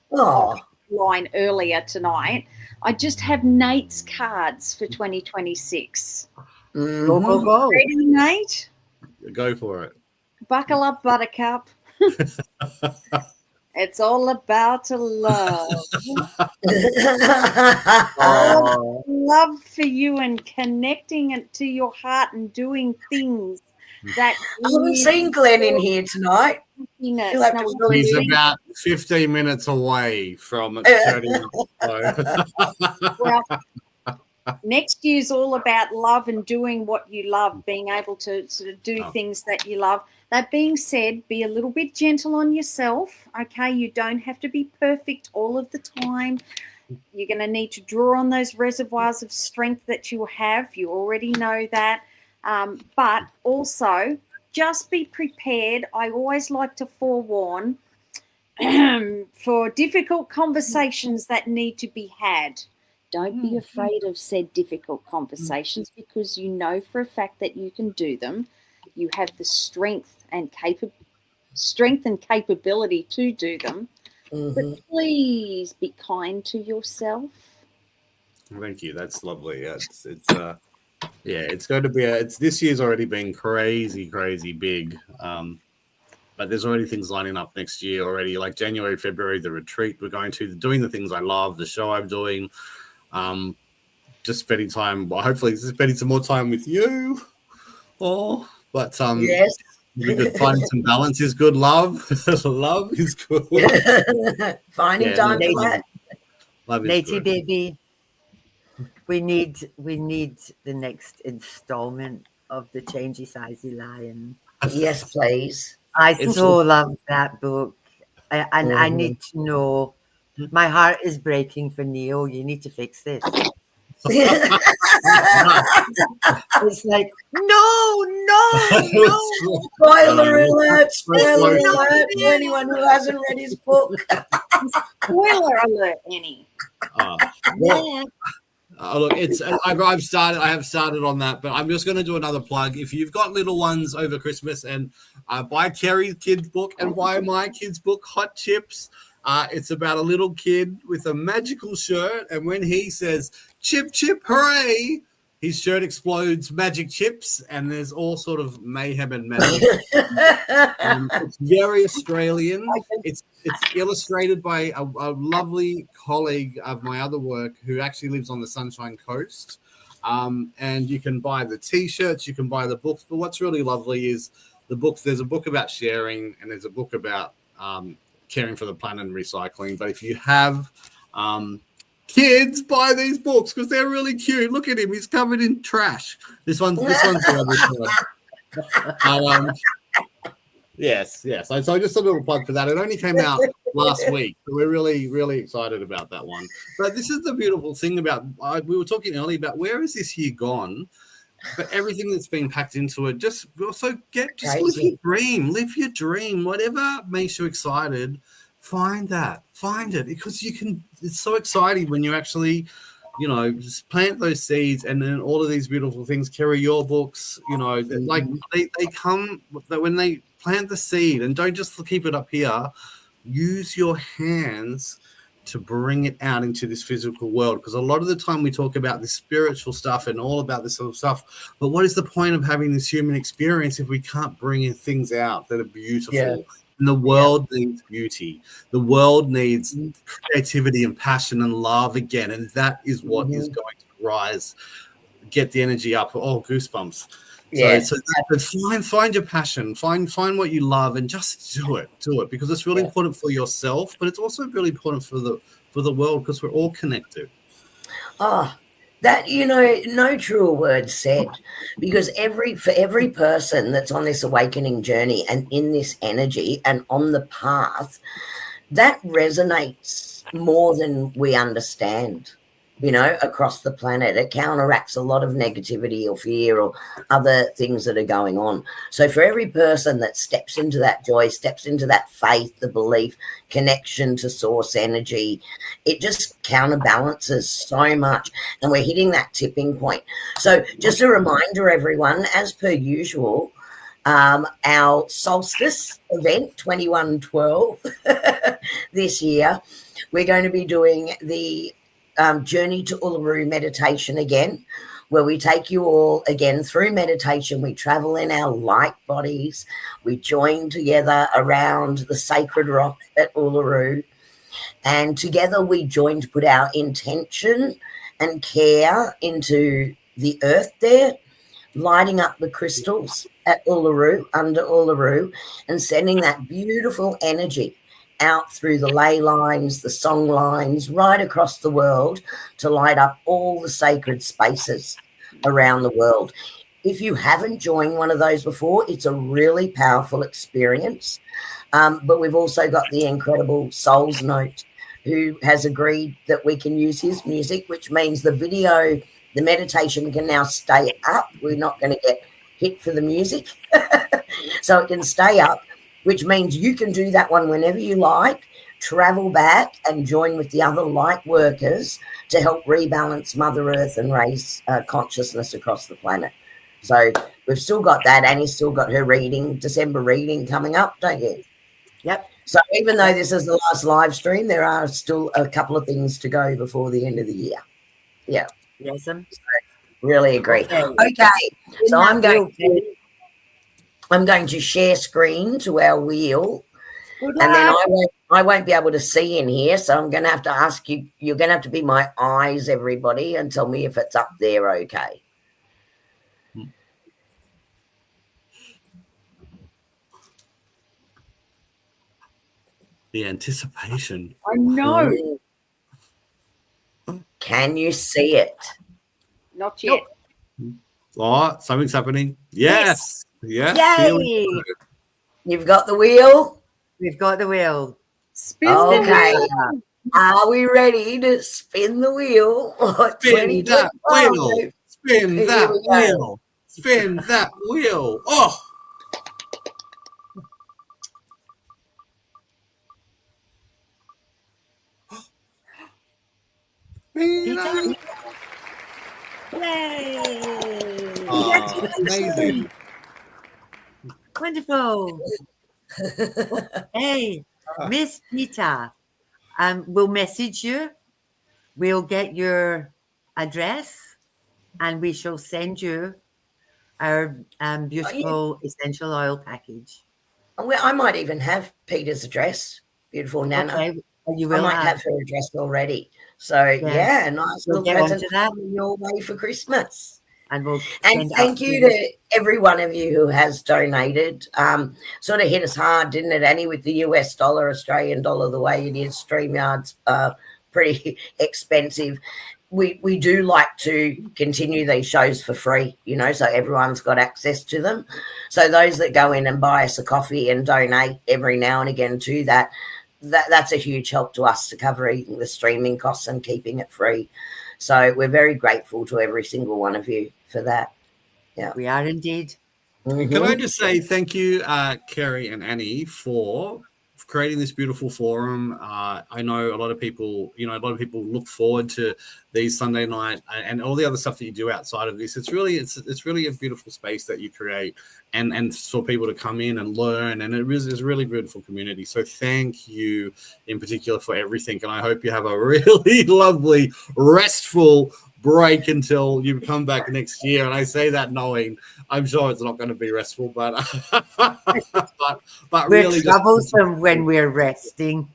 line earlier tonight. I just have Nate's cards for 2026. Go. Ready, Nate? Go for it. Buckle up, Buttercup. It's all about love. Love for you and connecting it to your heart and doing things that I haven't seen Glenn in here tonight. He's about 15 minutes away from it. Well, next year's all about love and doing what you love, being able to sort of do things that you love. That being said, be a little bit gentle on yourself, okay? You don't have to be perfect all of the time. You're going to need to draw on those reservoirs of strength that you have. You already know that. But also, just be prepared. I always like to forewarn for difficult conversations that need to be had. Don't be afraid of said difficult conversations because you know for a fact that you can do them. You have the strength and capability to do them. But please be kind to yourself. Thank you. That's lovely. It's going to be this year's already been crazy big. But there's already things lining up next year already, like January, February, the retreat we're going to, doing the things I love, the show I'm doing. Just spending time, hopefully spending some more time with you. Yes. We could find some balance is good. Love is good. Finding time for that. Love is Matey good. baby, we need the next installment of the Changey Sizey Lion. Yes, please. I It's- so love that book. And I need to know. My heart is breaking for Neil. You need to fix this. It's like, no. Spoiler alert! Spoiler It's- alert for anyone who hasn't read his book. Spoiler alert, Annie. Well, look, it's I have started on that, but I'm just going to do another plug. If you've got little ones over Christmas, and buy Kerry's kids book and buy my kids book, Hot Chips. It's about a little kid with a magical shirt, and when he says "chip chip hooray," his shirt explodes magic chips, and there's all sort of mayhem and magic. It's very Australian. It's illustrated by a lovely colleague of my other work who actually lives on the Sunshine Coast. And you can buy the T-shirts, you can buy the books. But what's really lovely is the books. There's a book about sharing, and there's a book about caring for the planet and recycling. But if you have kids, buy these books because they're really cute. Look at him; he's covered in trash. This one's the other one. Yes. So just a little plug for that. It only came out last week, so we're really, really excited about that one. But this is the beautiful thing about. We were talking earlier about where is this year gone, but everything that's been packed into it. Just live your dream, whatever makes you excited. Find it, because you can. It's so exciting when you actually, just plant those seeds, and then all of these beautiful things. Carry your books, like they come when they plant the seed, and don't just keep it up here. Use your hands to bring it out into this physical world, because a lot of the time we talk about this spiritual stuff and all about this sort of stuff, but what is the point of having this human experience if we can't bring in things out that are beautiful? Yeah. And the world needs beauty. The world needs creativity and passion and love again, and that is what is going to get the energy up. Oh, goosebumps. Yeah. So find your passion, find what you love, and just do it because it's really important for yourself, but it's also really important for the world, because we're all connected. Oh, that, no truer words said, because for every person that's on this awakening journey and in this energy and on the path, that resonates more than we understand. Across the planet. It counteracts a lot of negativity or fear or other things that are going on. So for every person that steps into that joy, steps into that faith, the belief, connection to source energy, it just counterbalances so much. And we're hitting that tipping point. So just a reminder, everyone, as per usual, our solstice event 2112 this year, we're going to be doing the Journey to Uluru meditation again, where we take you all again through meditation. We travel in our light bodies. We join together around the sacred rock at Uluru, and together we join to put our intention and care into the earth there, lighting up the crystals at Uluru, under Uluru, and sending that beautiful energy out through the ley lines, the song lines, right across the world to light up all the sacred spaces around the world. If you haven't joined one of those before, it's a really powerful experience. But we've also got the incredible Souls Note, who has agreed that we can use his music, which means the meditation can now stay up. We're not going to get hit for the music. So it can stay up, which means you can do that one whenever you like, travel back and join with the other light workers to help rebalance Mother Earth and raise consciousness across the planet. So we've still got that. Annie's still got her December reading coming up, don't you? Yep. So even though this is the last live stream, there are still a couple of things to go before the end of the year. Yeah. Yes. Really agree. Okay. So I'm going to share screen to our wheel, and then I won't be able to see in here, so I'm going to have to ask you. You're going to have to be my eyes, everybody, and tell me if it's up there. Okay. The anticipation. I know. Can you see it? Not yet. Oh, something's happening. Yes. Yes. Yay! You've got the wheel? We've got the wheel. Spin Okay. the wheel. Are we ready to spin the wheel? Spin that wheel. Spin Here that we go. wheel. Spin that wheel. Oh. Peter? Yay! Oh, amazing. Wonderful. Hey, Miss Peter, we'll message you. We'll get your address and we shall send you our beautiful essential oil package. Well, I might even have Peter's address. Beautiful Nana. Okay, you I will might have her address already. So yeah, nice We'll little get present onto that. coming your way for Christmas. And we'll And send thank you to every one of you who has donated. Sort of hit us hard, didn't it, Annie, with the US dollar, Australian dollar, the way it is. StreamYard's pretty expensive. We do like to continue these shows for free, you know, so everyone's got access to them. So those that go in and buy us a coffee and donate every now and again to that's a huge help to us to cover the streaming costs and keeping it free. So we're very grateful to every single one of you for that. Yeah, we are indeed. Can I just say thank you, Kerry and Annie, for creating this beautiful forum. I know a lot of people, look forward to these Sunday night and all the other stuff that you do outside of this. It's really a beautiful space that you create and for people to come in and learn. And it is a really beautiful community. So thank you in particular for everything. And I hope you have a really lovely, restful break until you come back next year. And I say that knowing I'm sure it's not going to be restful, but but we're really troublesome when we're resting.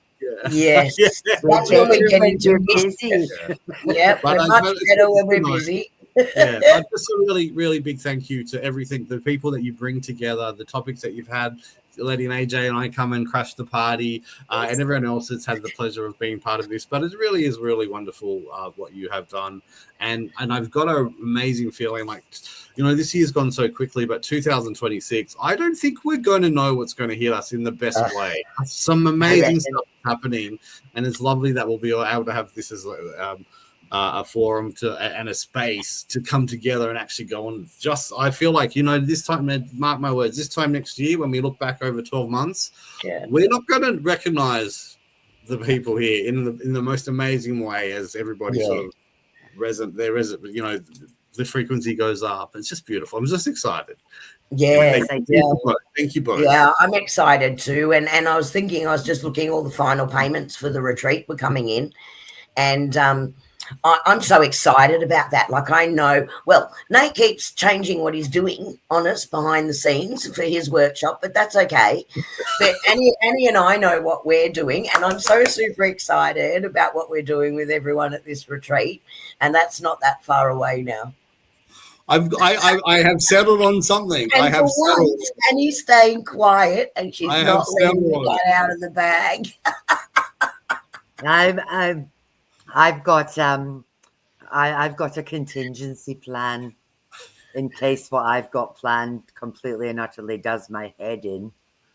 Yes, that's We're when we get when into we're busy. busy. Yeah, we're much better when we're busy. Yeah, just a really, really big thank you to everything, the people that you bring together, the topics that you've had, letting AJ and I come and crash the party, and everyone else that's had the pleasure of being part of this. But it really is really wonderful what you have done, and I've got an amazing feeling like, this year's gone so quickly, but 2026, I don't think we're going to know what's going to hit us in the best way. Some amazing stuff happening, and it's lovely that we'll be able to have this as a forum and a space to come together and actually go on. I feel like, this time, mark my words, this time next year, when we look back over 12 months, we're not going to recognize the people here in the most amazing way as everybody sort of the frequency goes up. It's just beautiful. I'm just excited. Yeah, thank you both. Yeah, I'm excited too. And I was just looking, all the final payments for the retreat were coming in, and I'm so excited about that. Like, I know, well, Nate keeps changing what he's doing on us behind the scenes for his workshop, but that's okay. But Annie and I know what we're doing, and I'm so super excited about what we're doing with everyone at this retreat, and that's not that far away now. I have settled on something. And I have settled. Annie's staying quiet, and she's not letting the cat out of the bag. I've got a contingency plan in case what I've got planned completely and utterly does my head in.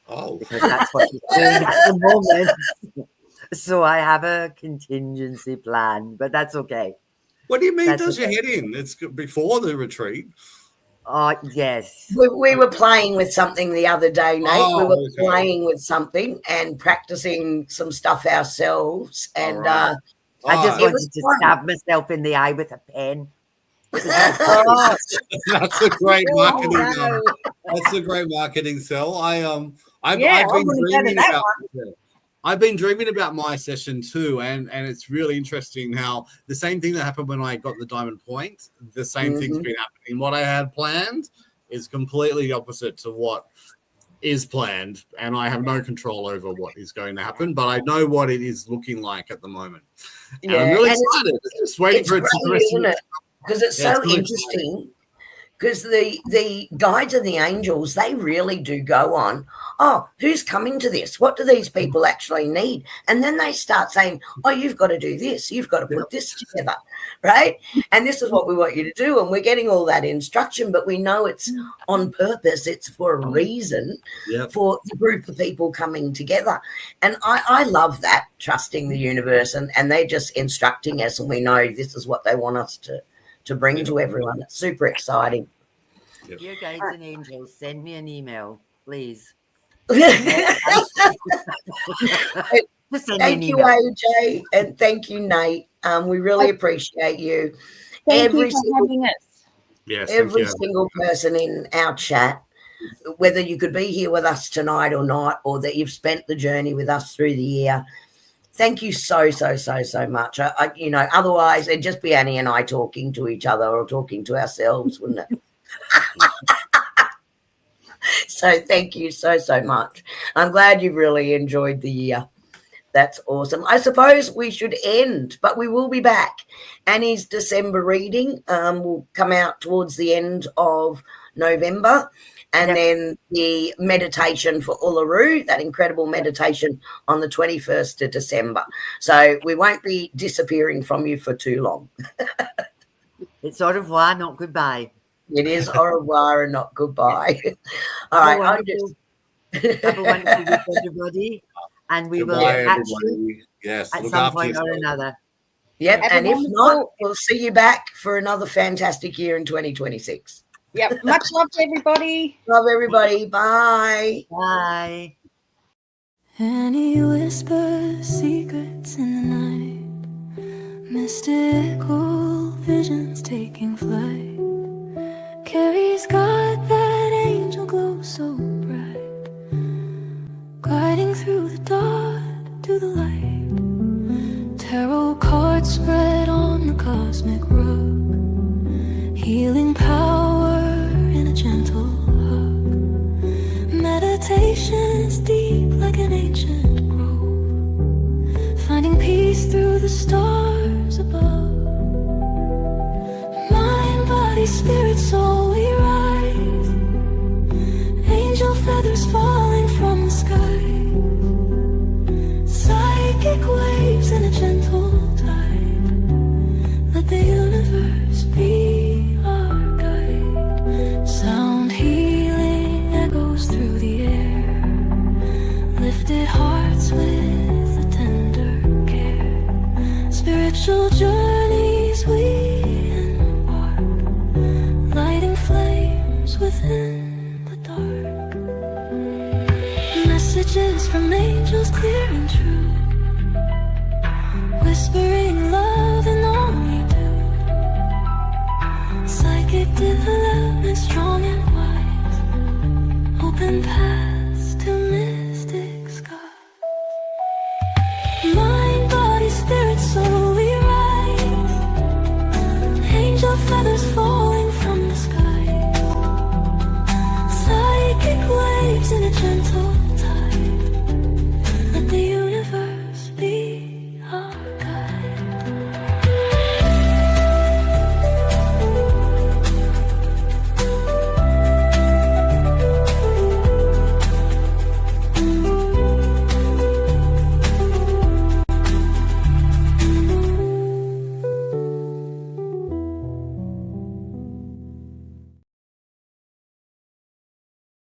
Oh, because that's what she's doing at the moment. So I have a contingency plan, but that's okay. What do you mean does your head in? It's before the retreat. Yes. We were playing with something the other day, Nate. We were playing with something and practicing some stuff ourselves. And I just wanted to stab myself in the eye with a pen. That's a great marketing. That's a great marketing sell. I've been dreaming about my session too, and it's really interesting how the same thing that happened when I got the diamond point, the same thing's been happening. What I had planned is completely opposite to what is planned, and I have no control over what is going to happen, but I know what it is looking like at the moment. And I'm really excited. Just waiting for it to isn't it? Because it's so interesting. because the guides and the angels, they really do go on, oh, who's coming to this? What do these people actually need? And then they start saying, oh, you've got to do this. You've got to put this together, right? And this is what we want you to do. And we're getting all that instruction, but we know it's on purpose. It's for a reason for the group of people coming together. And I love that, trusting the universe. And they're just instructing us, and we know this is what they want us to bring to everyone. It's super exciting. Dear guides and angels, send me an email, please. Thank you, AJ, and thank you, Nate. We really appreciate you. Thank you for having us. Yes, every single person in our chat, whether you could be here with us tonight or not, or that you've spent the journey with us through the year. Thank you so much. You know, otherwise it'd just be Annie and I talking to each other or talking to ourselves, wouldn't it? So thank you so much. I'm glad you've really enjoyed the year. That's awesome. I suppose we should end, but we will be back. Annie's December reading will come out towards the end of November. And then the meditation for Uluru, that incredible meditation on the 21st of December. So we won't be disappearing from you for too long. It's au revoir, not goodbye. It is au revoir and not goodbye. All right. Have a wonderful week, everybody. And we will catch you at some point or another. Yep. And if not, we'll see you back for another fantastic year in 2026. Yep. Much love to everybody. Love everybody. Bye. Bye. Any whispers, secrets in the night, mystical visions taking flight. Carrie's got that angel glow so bright, gliding through the dark to the light. Tarot cards spread on the cosmic rug, healing power in a gentle hug. Meditation is deep like an ancient grove, finding peace through the stars above. Mind, body, spirit, soul, we rise. Angel feathers falling from the sky, psychic waves in a gentle tide. Let the universe be our guide. Sound healing echoes through the air, lifted hearts with a tender care. Spiritual journeys we embark, lighting flames within the dark. Messages from angels clear and true, whispering love in all we do. Psychic development strong and wise, open path